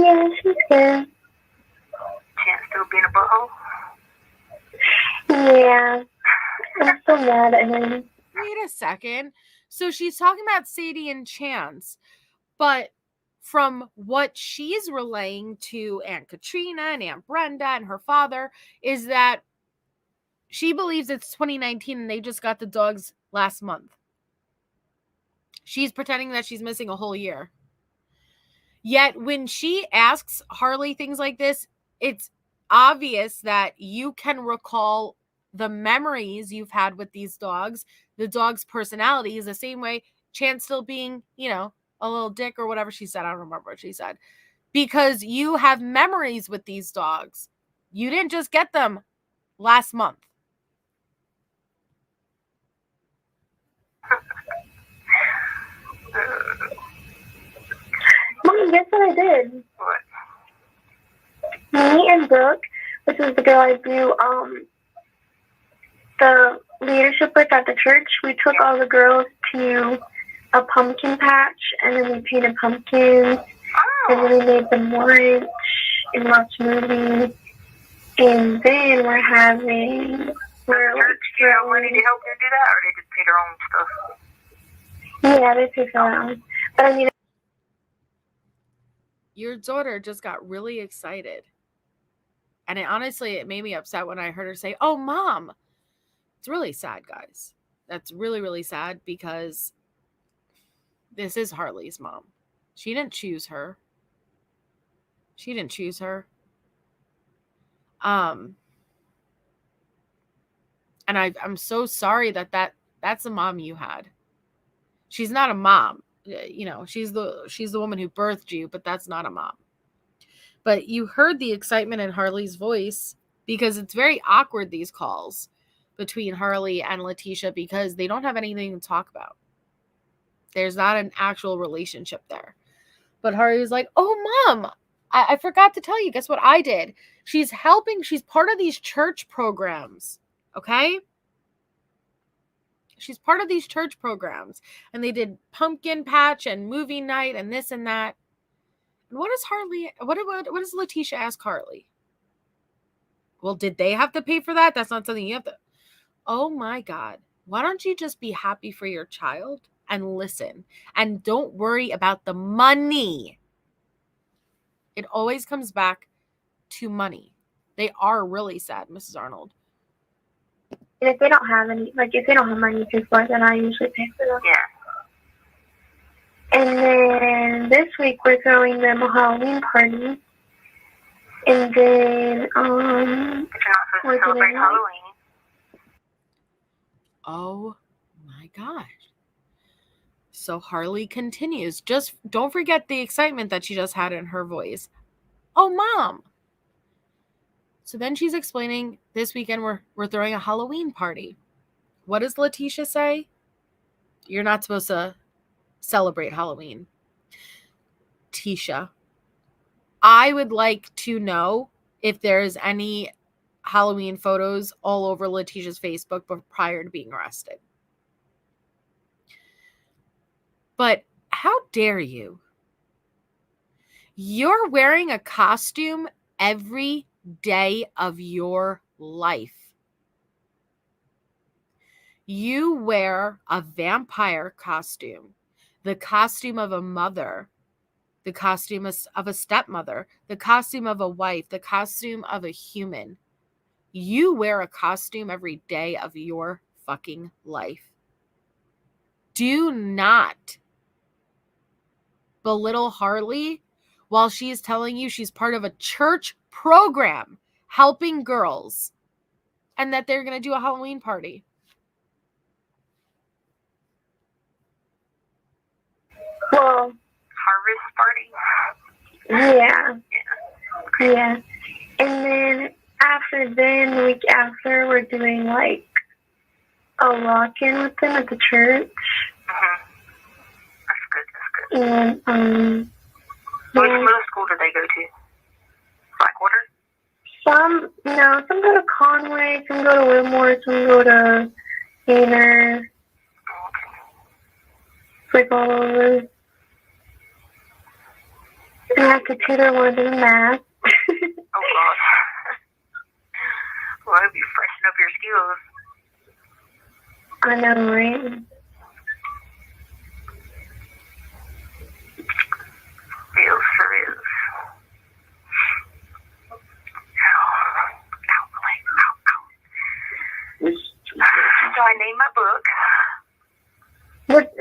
Yeah, she's good. Chance still being a butthole? Yeah. I'm so mad at him. Wait a second. So she's talking about Sadie and Chance, but from what she's relaying to Aunt Katrina and Aunt Brenda and her father is that she believes it's 2019 and they just got the dogs last month. She's pretending that she's missing a whole year. Yet when she asks Harley things like this, it's obvious that you can recall the memories you've had with these dogs, the dog's personality is the same way Chance still being, a little dick or whatever she said. I don't remember what she said. Because you have memories with these dogs. You didn't just get them last month. Mom, guess what I did? What? Me and Brooke, which was the girl I do the leadership with at the church, we took all the girls to a pumpkin patch, and then we painted pumpkins, and then we made them lunch and watched movies, and then we're Church, you have money to help them do that, or they just pay their own stuff? Yeah, they pay for their own. But I mean, your daughter just got really excited. And it made me upset when I heard her say, "Oh, Mom." It's really sad, guys. That's really, really sad because this is Harley's mom. She didn't choose her. And I'm so sorry that's the mom you had. She's not a mom. She's the woman who birthed you, but that's not a mom. But you heard the excitement in Harley's voice because it's very awkward, these calls between Harley and Letecia, because they don't have anything to talk about. There's not an actual relationship there. But Harley was like, "Oh, Mom, I forgot to tell you. Guess what I did? She's part of these church programs. Okay? She's part of these church programs. And they did pumpkin patch and movie night and this and that." And what does Letecia ask Harley? Well, did they have to pay for that? That's not something you have to. Oh my God. Why don't you just be happy for your child and listen? And don't worry about the money. It always comes back to money. They are really sad, Mrs. Arnold. And if they don't have any, like if they don't have money to pay for it, then I usually pay for them. Yeah. And then this week we're throwing them a Halloween party. And then, But you're not supposed to celebrate Halloween. Oh my gosh. So Harley continues. Just don't forget the excitement that she just had in her voice. Oh, Mom. So then she's explaining this weekend we're throwing a Halloween party. What does Letecia say? You're not supposed to celebrate Halloween. Tisha, I would like to know if there's any Halloween photos all over Leticia's Facebook prior to being arrested. But how dare you? You're wearing a costume every day of your life. You wear a vampire costume, the costume of a mother, the costume of a stepmother, the costume of a wife, the costume of a human. You wear a costume every day of your fucking life. Do not belittle Harley while she's telling you she's part of a church program helping girls and that they're going to do a Halloween party. well, Harvest party. yeah. And then the week after, we're doing like a lock-in with them at the church. That's good. And Which middle school do they go to? Blackwater? some go to Conway, some go to Wilmore, some go to Gaynor. It's like all over. And I have to tutor one of them math. Oh, God. Well, I hope you freshen up your skills. I know, right? Feels for real. So I named my book.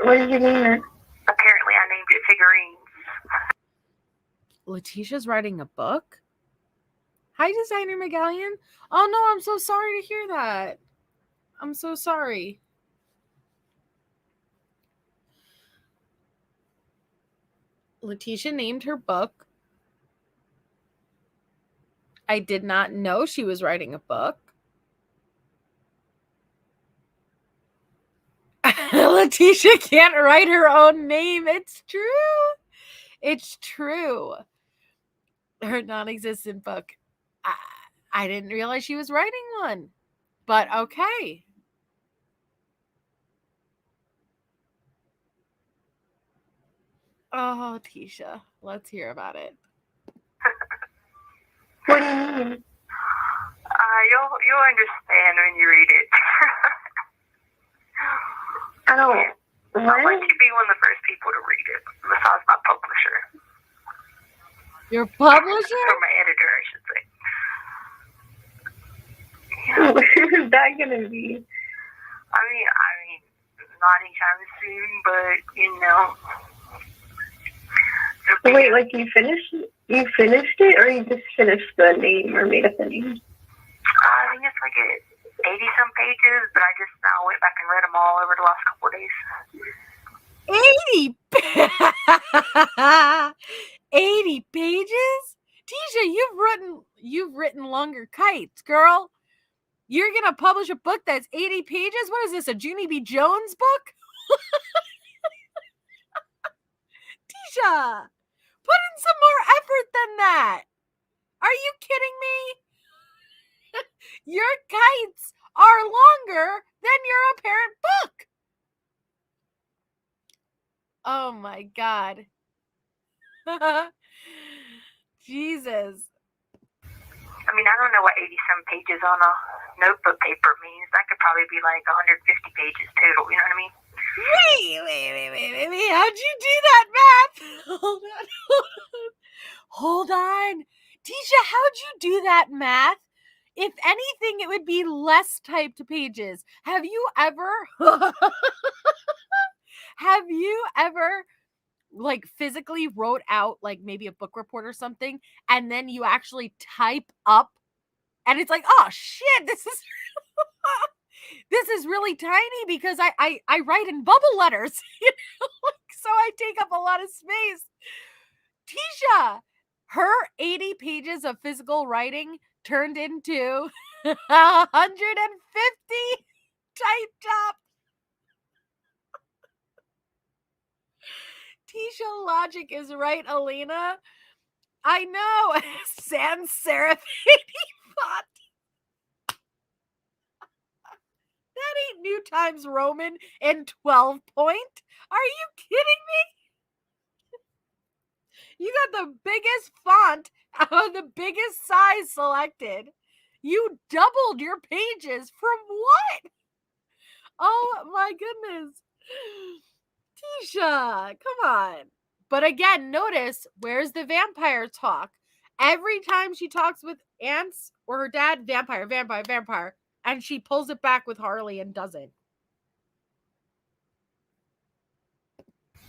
What did you name it? Apparently I named it Figurines. Leticia's writing a book? Hi, Designer McGallion. Oh, no, I'm so sorry to hear that. I'm so sorry. Letecia named her book. I did not know she was writing a book. Letecia can't write her own name. It's true. It's true. Her non-existent book. I didn't realize she was writing one. But okay. Oh, Tisha. Let's hear about it. What do you mean? You'll understand when you read it. I don't. I'll let you be one of the first people to read it, besides my publisher. Your publisher? Or my editor, I should say. Where is that gonna be? I mean, not anytime soon, but you know. Wait, like you finished it, or you just finished the name or made up the name? I think it's like 80-some pages, but I just now went back and read them all over the last couple of days. 80 pages? Tisha, you've written longer kites, girl. You're gonna publish a book that's 80 pages? What is this, a Junie B. Jones book? Tisha, put in some more effort than that. Are you kidding me? Your kites are longer than your apparent book. Oh my God. Jesus. I mean, I don't know what 80-some pages on a notebook paper means. That could probably be like 150 pages total, you know what I mean? Wait. How'd you do that math? Hold on. Tisha, how'd you do that math If anything, it would be less typed pages. Have you ever like physically wrote out like maybe a book report or something, and then you actually type up and it's like, oh shit, this is really tiny because I write in bubble letters, so I take up a lot of space. Tisha, her 80 pages of physical writing turned into 150 typed up. Tisha logic is right, Alina. I know. Sans serif 80 font. That ain't New Times Roman in 12 point. Are you kidding me? You got the biggest font out of the biggest size selected. You doubled your pages from what? Oh my goodness. Tisha, come on. But again, notice, where's the vampire talk? Every time she talks with Ants or her dad, vampire, vampire, vampire. And she pulls it back with Harley and doesn't.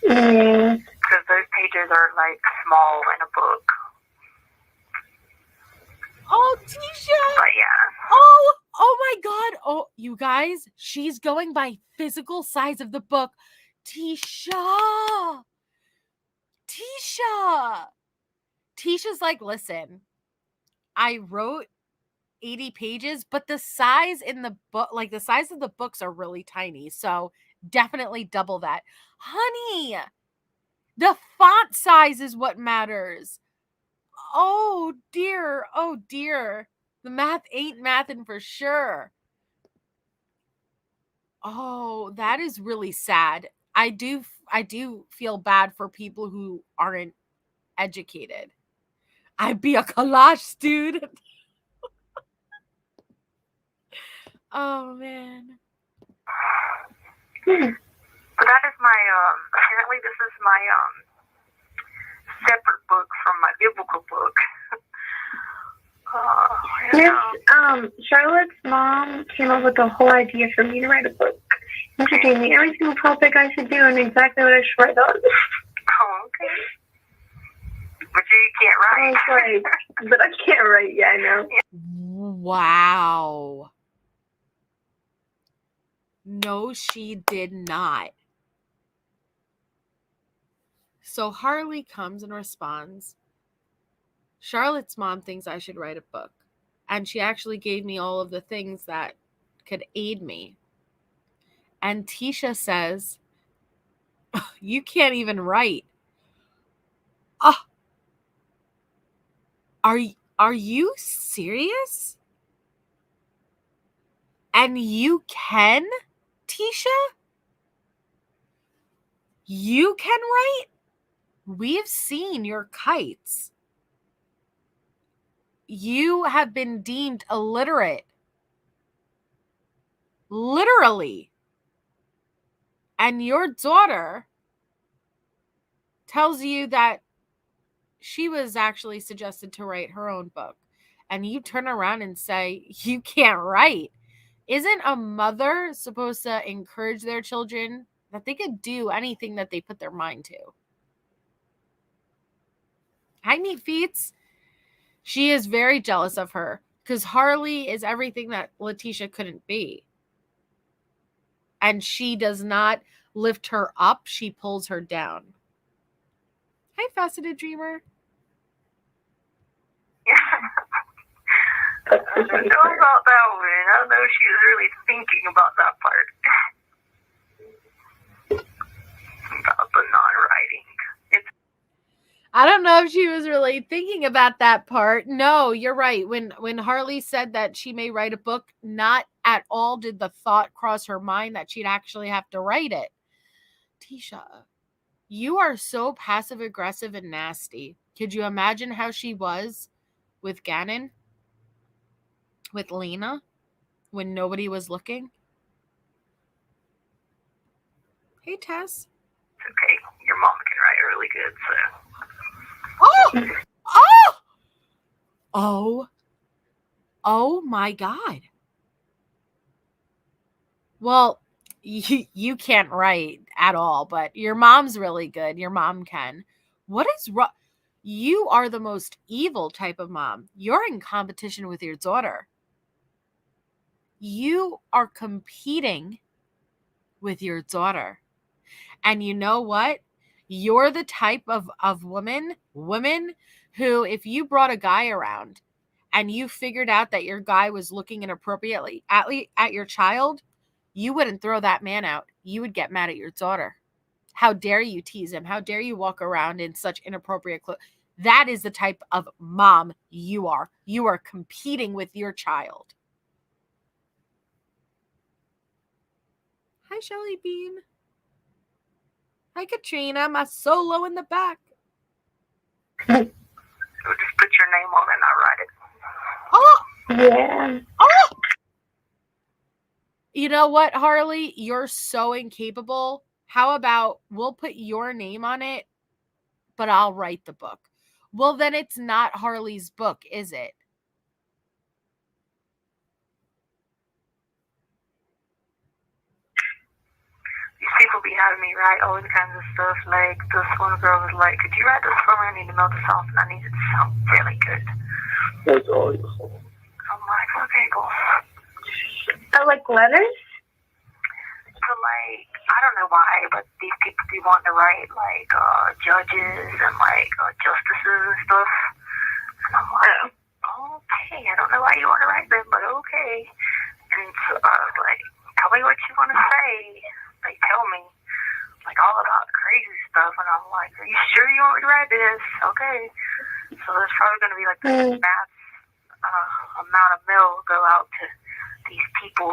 Because those pages are like small in a book. Oh, Tisha. But yeah. Oh my God. Oh, you guys, she's going by physical size of the book. Tisha's like, listen, I wrote 80 pages, but the size in the book, like the size of the books are really tiny. So definitely double that. Honey, the font size is what matters. Oh dear. Oh dear. The math ain't mathin' for sure. Oh, that is really sad. I do feel bad for people who aren't educated. I'd be a collage student. Oh man. So that is my apparently this is my separate book from my biblical book. Charlotte's mom came up with the whole idea for me to write a book. And she gave me every single topic I should do and exactly what I should write on. Oh, okay. But you can't write. Oh, right. But I can't write. Yeah, I know. Wow. No, she did not. So Harley comes and responds, Charlotte's mom thinks I should write a book. And she actually gave me all of the things that could aid me. And Tisha says, you can't even write. Are you serious? And you can, Tisha? You can write? We've seen your kites. You have been deemed illiterate. Literally. And your daughter tells you that she was actually suggested to write her own book. And you turn around and say, you can't write. Isn't a mother supposed to encourage their children that they could do anything that they put their mind to? Hi, Neat Feets. She is very jealous of her because Harley is everything that Letecia couldn't be. And she does not lift her up. She pulls her down. Hi, Faceted Dreamer. I don't know about that one. I don't know if she was really thinking about that part. About the non-writing. I don't know if she was really thinking about that part. No, you're right. When Harley said that she may write a book, not at all did the thought cross her mind that she'd actually have to write it. Tisha, you are so passive-aggressive and nasty. Could you imagine how she was with Gannon? With Lena? When nobody was looking? Hey, Tess. It's okay. Your mom can write really good, so... Oh! Oh my God. Well, you can't write at all, but your mom's really good. Your mom can. What is wrong? You are the most evil type of mom. You're in competition with your daughter. You are competing with your daughter. And you know what? You're the type of women who, if you brought a guy around and you figured out that your guy was looking inappropriately at your child, you wouldn't throw that man out. You would get mad at your daughter. How dare you tease him? How dare you walk around in such inappropriate clothes? That is the type of mom you are. You are competing with your child. Hi, Shelly Bean. Hi, Katrina. My solo in the back. So just put your name on it and I write it. Oh! Yeah. Oh! You know what, Harley? You're so incapable. How about we'll put your name on it, but I'll write the book? Well, then it's not Harley's book, is it? These people be having me write all kinds of stuff. Like this one girl was like, "Could you write this for me? I need to know the song and I need it to sound really good." That's awesome. I'm like, okay, cool. I like letters? So like, I don't know why, but these people be wanting to write like judges and like justices and stuff. And I'm like, okay, I don't know why you want to write them, but okay. And so I was like, tell me what you want to say. They tell me like all about crazy stuff, and I'm like, are you sure you want me to write this? Okay. So there's probably going to be like this mass amount of mail go out to these people,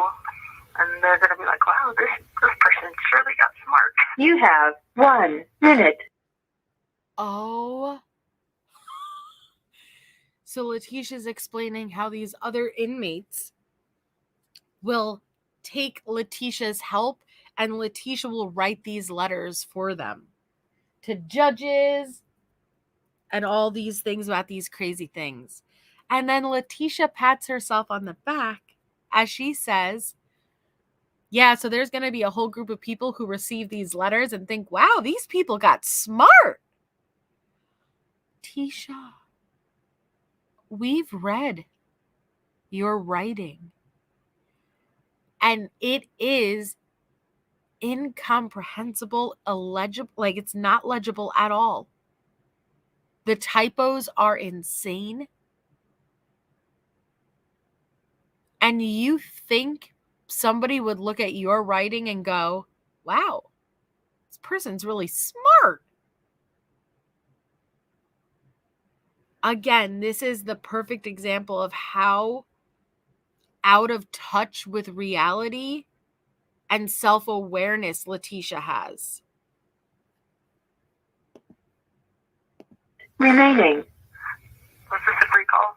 and they're going to be like, wow, this person surely got smart. You have 1 minute. Oh. So Leticia's explaining how these other inmates will take Leticia's help, and Letecia will write these letters for them to judges and all these things about these crazy things. And then Letecia pats herself on the back as she says, yeah, so there's going to be a whole group of people who receive these letters and think, wow, these people got smart. Letecia, we've read your writing, and it is incomprehensible, illegible, like it's not legible at all. The typos are insane. And you think somebody would look at your writing and go, wow, this person's really smart. Again, this is the perfect example of how out of touch with reality and self-awareness Letecia has. Remaining. Was this a free call?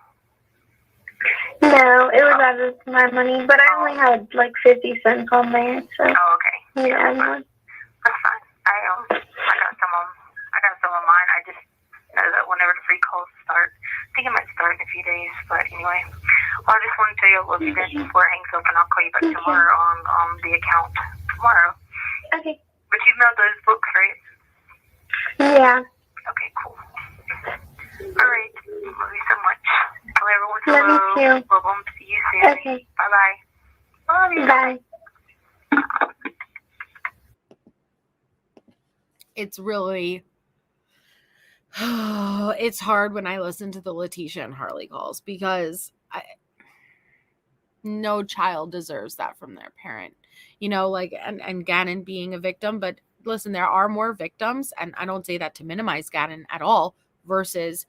No, it was out of my money, but I only had like 50 cents on there, so. Oh, okay. Yeah, That's fine. I got some on mine. I just know that whenever the free calls start, I think it might start in a few days, but anyway. Well, I just want to tell you a little bit before it hangs up, and I'll call you back tomorrow on the account tomorrow. Okay. But you mailed those books, right? Yeah. Okay, cool. All right. Love you so much. Tell everyone Love you hello. too. Love them. See you soon. Okay. Bye-bye. Love you. Bye. It's really, it's hard when I listen to the Letecia and Harley calls, because no child deserves that from their parent. You know, like, and Gannon being a victim, but listen, there are more victims, and I don't say that to minimize Gannon at all, versus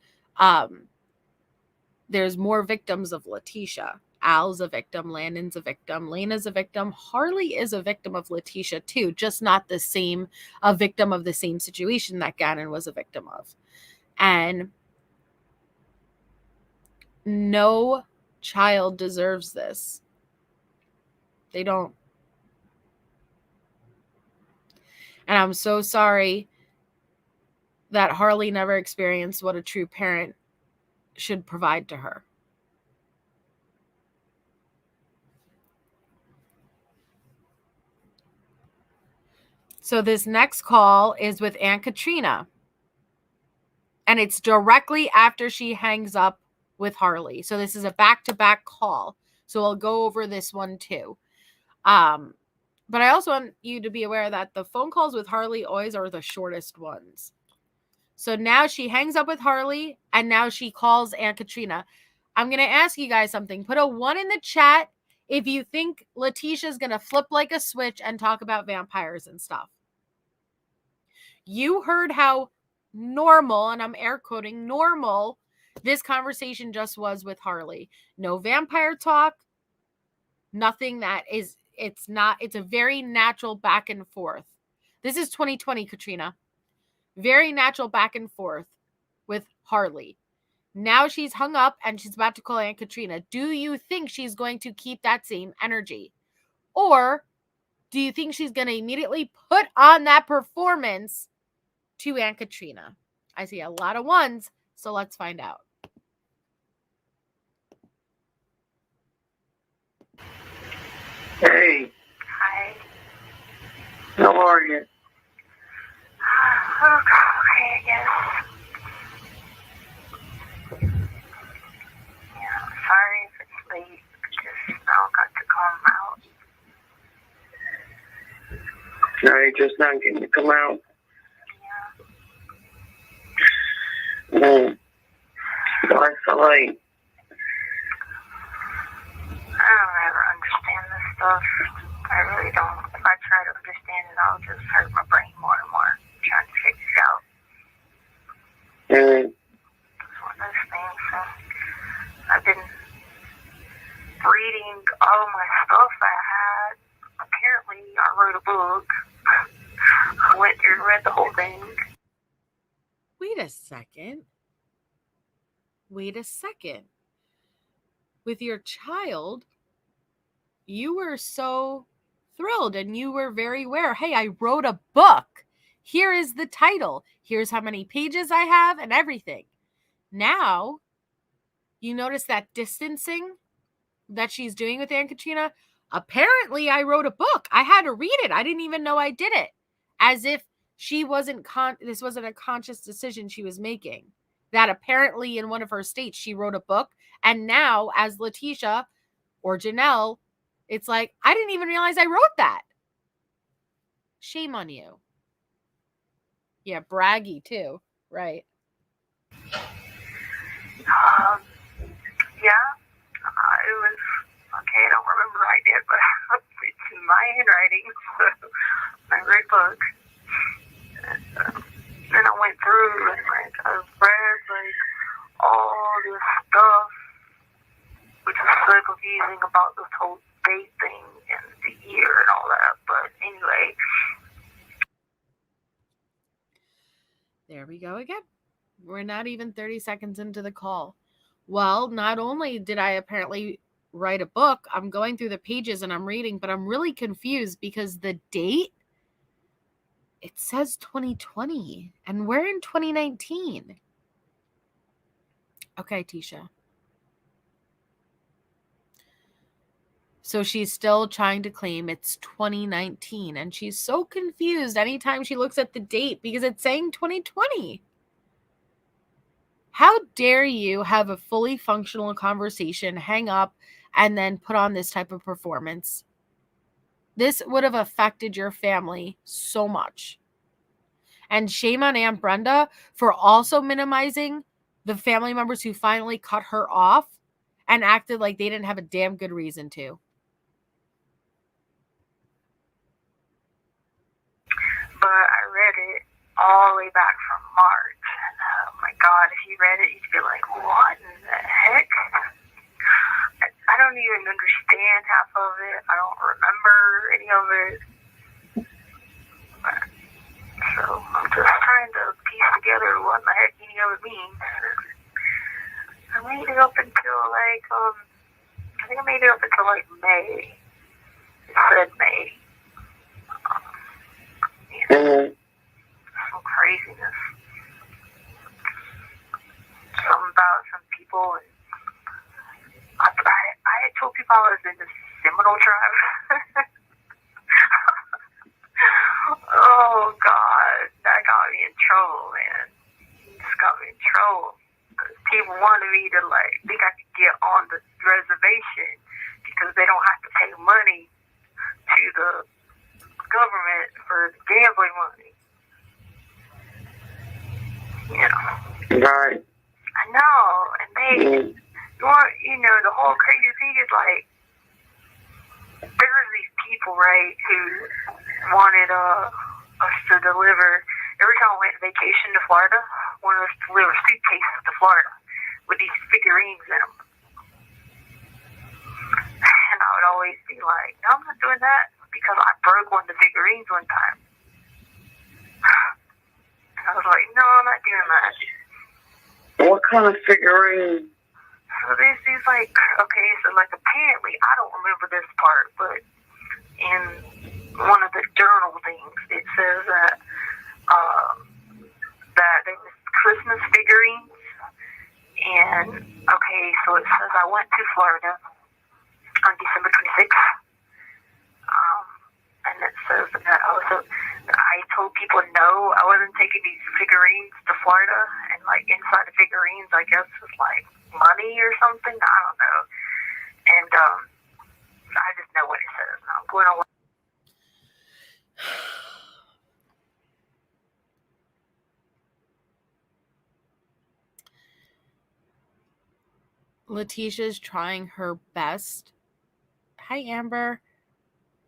there's more victims of Letecia. Al's a victim, Landon's a victim, Lena's a victim, Harley is a victim of Letecia too, just not the same, a victim of the same situation that Gannon was a victim of. And no child deserves this. They don't. And I'm so sorry that Harley never experienced what a true parent should provide to her. So this next call is with Aunt Katrina. And it's directly after she hangs up with Harley. So this is a back-to-back call. So I'll go over this one too. But I also want you to be aware that the phone calls with Harley always are the shortest ones. So now she hangs up with Harley, and now she calls Aunt Katrina. I'm going to ask you guys something. Put a 1 in the chat if you think Letecia's going to flip like a switch and talk about vampires and stuff. You heard how normal, and I'm air quoting normal, this conversation just was with Harley. No vampire talk, nothing that is, it's a very natural back and forth. This is 2020, Katrina. Very natural back and forth with Harley. Now she's hung up and she's about to call Aunt Katrina. Do you think she's going to keep that same energy? Or do you think she's going to immediately put on that performance to Aunt Katrina? I see a lot of 1s, so let's find out. Hey. Hi. How are you? Okay, I guess. Yeah, sorry if it's late. Just now got to come out. No, you're just not getting to come out. Yeah. Why so late? I don't ever understand this stuff. I really don't. If I try to understand it, I'll just hurt my brain more and more trying to figure it out. It's one of those things. So I've been reading all my stuff I had. Apparently, I wrote a book. I went through and read the whole thing. Wait a second. With your child, you were so thrilled and you were very aware. Hey, I wrote a book. Here is the title. Here's how many pages I have and everything. Now, you notice that distancing that she's doing with Aunt Katrina. Apparently, I wrote a book. I had to read it. I didn't even know I did it. As if this wasn't a conscious decision she was making. That apparently in one of her states, she wrote a book. And now, as Letecia or Janelle, it's like, I didn't even realize I wrote that. Shame on you. Yeah, braggy too, right? Yeah, it was, okay, I don't remember I did, but it's in my handwriting, so I wrote a book. Then I went through and I read all this stuff, which was so confusing about this whole date thing and the year and all that. But anyway. There we go again. We're not even 30 seconds into the call. Well, not only did I apparently write a book, I'm going through the pages and I'm reading, but I'm really confused because the date, it says 2020 and we're in 2019. Okay, Tisha. So she's still trying to claim it's 2019 and she's so confused anytime she looks at the date because it's saying 2020. How dare you have a fully functional conversation, hang up, and then put on this type of performance? This would have affected your family so much. And shame on Aunt Brenda for also minimizing the family members who finally cut her off and acted like they didn't have a damn good reason to. But I read it all the way back from March. And oh my God, if you read it, you'd be like, what in the heck? I don't even understand half of it. I don't remember any of it. So I'm just trying to piece together what the heck any of it means. I made it up until I think I made it up until May. It said May. Some craziness. Something about some people. And I had told people I was in the Seminole tribe. Oh trouble, man. He just got me in trouble. People wanted me to, like, think I could get on the reservation because they don't have to pay money to the government for gambling money. You know. Right. I know, and they, you know, the whole crazy thing is, like, there was these people, right, who wanted us to deliver. Every time we went on vacation to Florida, wanted us to deliver suitcases to Florida with these figurines in them. And I would always be like, no, I'm not doing that because I broke one of the figurines one time. And I was like, no, I'm not doing that. What kind of figurine? So this is like, okay, so like apparently, I don't remember this part, but in one of the journal things, it says that that there was Christmas figurines, and okay, so it says I went to Florida on December 26th, and it says that also I told people no, I wasn't taking these figurines to Florida, and like inside the figurines, I guess was like money or something, I don't know, and I just know what it says, and I'm going to. Letecia's trying her best. Hi, Amber.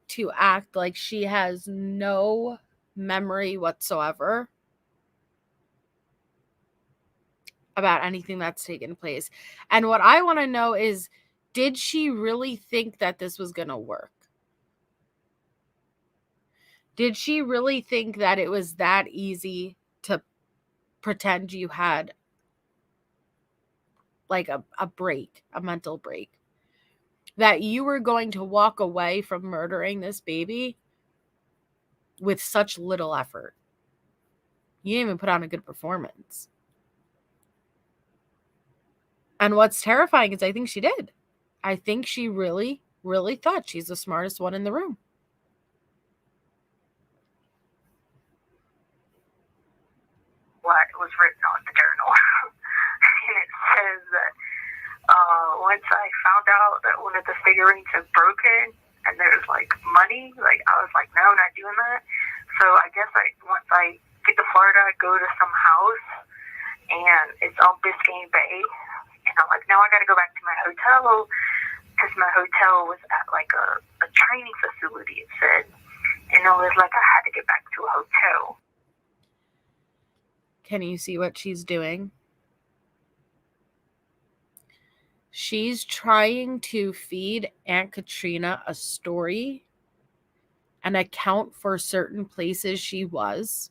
To act like she has no memory whatsoever about anything that's taken place. And what I want to know is, did she really think that this was going to work? Did she really think that it was that easy to pretend you had like a break, a mental break? That you were going to walk away from murdering this baby with such little effort? You didn't even put on a good performance. And what's terrifying is I think she did. I think she really, really thought she's the smartest one in the room. What was written on the journal. And it says that once I found out that one of the figurines had broken and there's like money, like I was like, no, I'm not doing that. So I guess once I get to Florida, I go to some house and it's on Biscayne Bay. And I'm like, no, I got to go back to my hotel because my hotel was at like a training facility, it said. And it was like I had to get back to a hotel. Can you see what she's doing? She's trying to feed Aunt Katrina a story and account for certain places she was.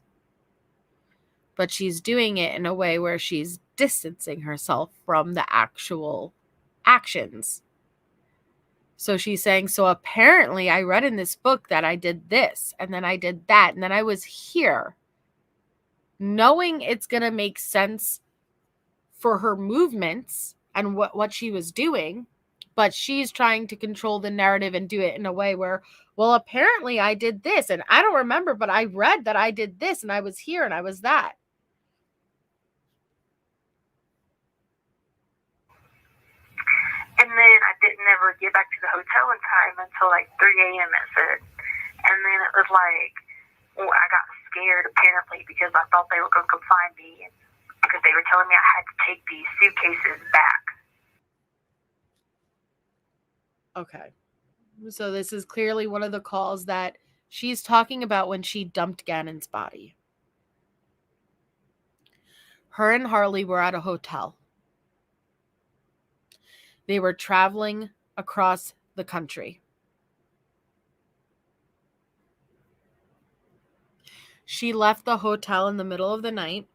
But she's doing it in a way where she's distancing herself from the actual actions. So she's saying, so apparently I read in this book that I did this, and then I did that, and then I was here. Knowing it's going to make sense for her movements and what she was doing, but she's trying to control the narrative and do it in a way where, well, apparently I did this, and I don't remember, but I read that I did this, and I was here, and I was that. And then I didn't ever get back to the hotel in time until like 3 a.m. it said. And then it was like, I got scared apparently because I thought they were going to come find me because they were telling me I had to take these suitcases back. Okay. So this is clearly one of the calls that she's talking about when she dumped Gannon's body. Her and Harley were at a hotel. They were traveling across the country. She left the hotel in the middle of the night,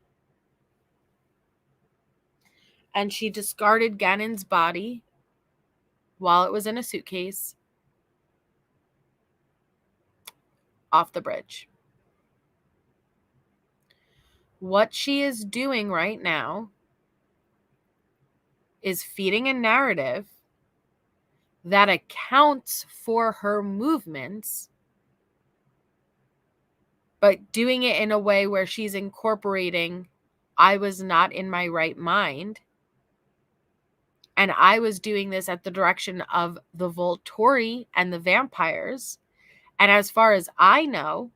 and she discarded Gannon's body while it was in a suitcase off the bridge. What she is doing right now is feeding a narrative that accounts for her movements but doing it in a way where she's incorporating, I was not in my right mind. And I was doing this at the direction of the Volturi and the vampires. And as far as I know,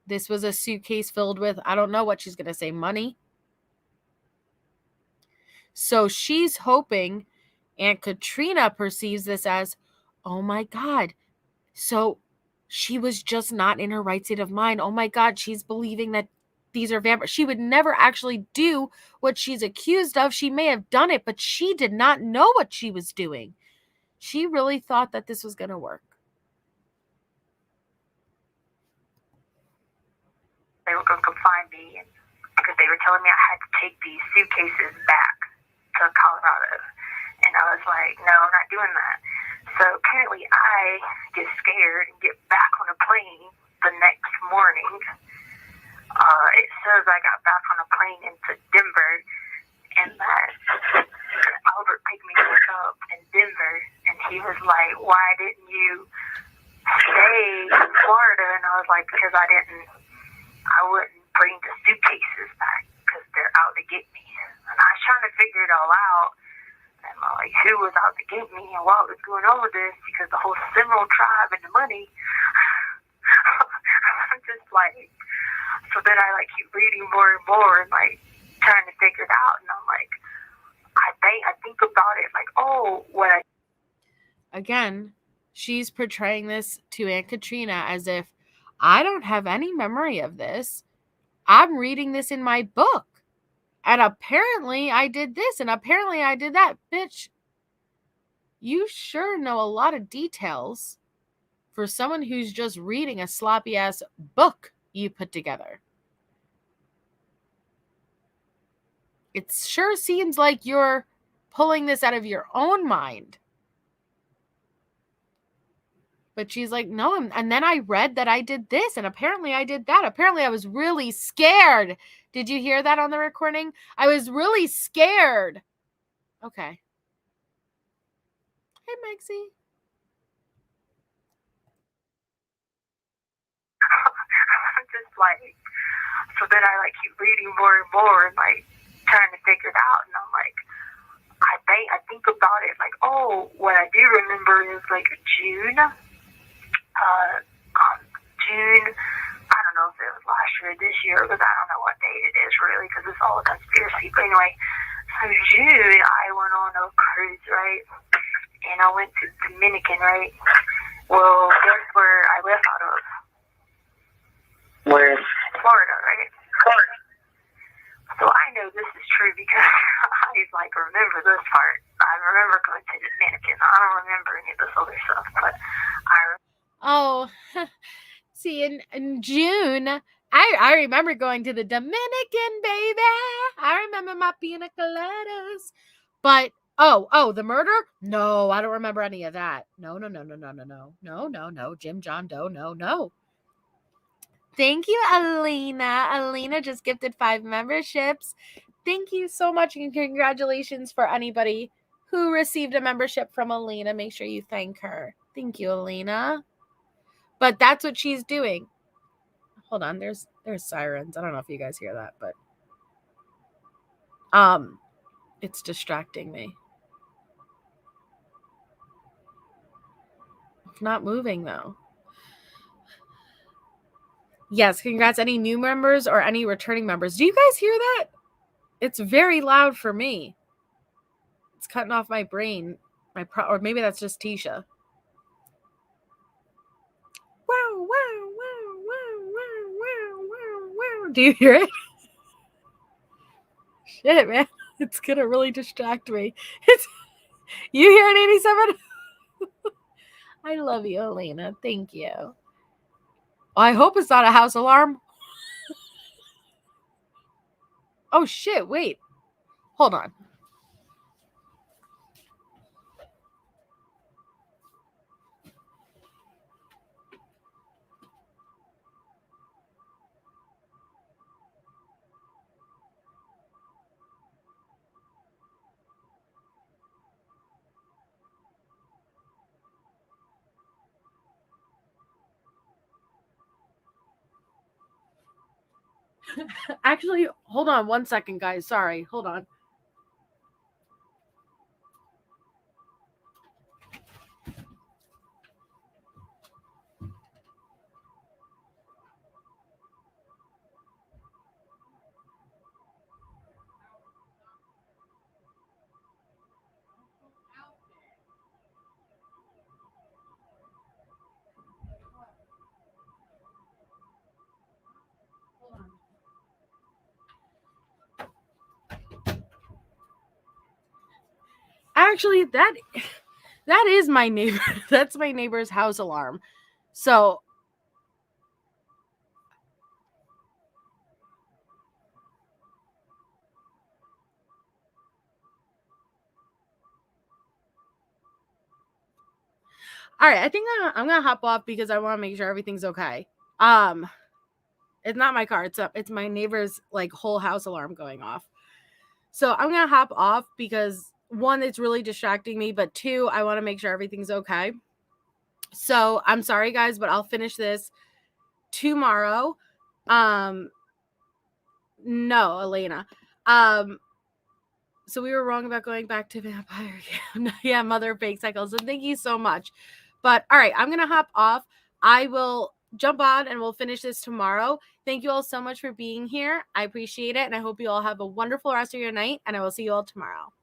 this was a suitcase filled with, I don't know what she's going to say, money. So she's hoping Aunt Katrina perceives this as, oh my God. So she was just not in her right state of mind. Oh my God, she's believing that these are vampires. She would never actually do what she's accused of. She may have done it, but she did not know what she was doing. She really thought that this was going to work. They were going to come find me because they were telling me I had to take these suitcases back to Colorado. And I was like, no, I'm not doing that. So apparently I get scared and get back on a plane the next morning. It says I got back on a plane into Denver and that Albert picked me up in Denver and he was like, why didn't you stay in Florida? And I was like, because I wouldn't bring the suitcases back because they're out to get me. And I was trying to figure it all out. And like, who was out to get me and what was going on with this? Because the whole Seminole tribe and the money. I'm just like, so then I like keep reading more and more and like trying to figure it out. And I'm like, I think about it like, oh, what I. Again, she's portraying this to Aunt Katrina as if I don't have any memory of this. I'm reading this in my book. And apparently I did this and apparently I did that. Bitch, you sure know a lot of details for someone who's just reading a sloppy ass book you put together. It sure seems like you're pulling this out of your own mind. But she's like, no. And then I read that I did this and apparently I did that. Apparently I was really scared. Did you hear that on the recording? I was really scared. Okay. Hey, Maxie. I'm just like, so then I like keep reading more and more and like trying to figure it out. And I'm like, I think about it like, oh, what I do remember is like June. June, I don't know if it was last year or this year, because I don't know what date it is really, because it's all a conspiracy. But anyway, so June, I went on a cruise, right? And I went to Dominican, right? Well, guess where I left out of? Where? Florida, right? Florida. So I know this is true because I like remember this part. I remember going to Dominican. I don't remember any of this other stuff, but I remember. Oh, see, in June, I remember going to the Dominican, baby. I remember my pina coladas. But, oh, the murder? No, I don't remember any of that. No. Jim, John Doe, no. Thank you, Alina. Alina just gifted 5 memberships. Thank you so much, and congratulations for anybody who received a membership from Alina. Make sure you thank her. Thank you, Alina. But that's what she's doing. Hold on, there's sirens. I don't know if you guys hear that, but it's distracting me. It's not moving though. Yes, congrats any new members or any returning members. Do you guys hear that? It's very loud for me. It's cutting off my brain. Or maybe that's just Tisha. Wow. Do you hear it? Shit, man. It's going to really distract me. You hear it, 87? I love you, Elena. Thank you. I hope it's not a house alarm. Oh, shit. Wait. Hold on. Actually, hold on 1 second, guys. Sorry. Hold on. Actually, that is my neighbor. That's my neighbor's house alarm. So, all right, I think I'm gonna hop off because I want to make sure everything's okay. It's not my car. It's my neighbor's like whole house alarm going off. So I'm gonna hop off because one, it's really distracting me, but two, I want to make sure everything's okay. So I'm sorry, guys, but I'll finish this tomorrow. No, Elena. So we were wrong about going back to Vampire Camp. Yeah, Mother of Fake Cycles. And thank you so much. But all right, I'm gonna hop off. I will jump on and we'll finish this tomorrow. Thank you all so much for being here. I appreciate it. And I hope you all have a wonderful rest of your night. And I will see you all tomorrow.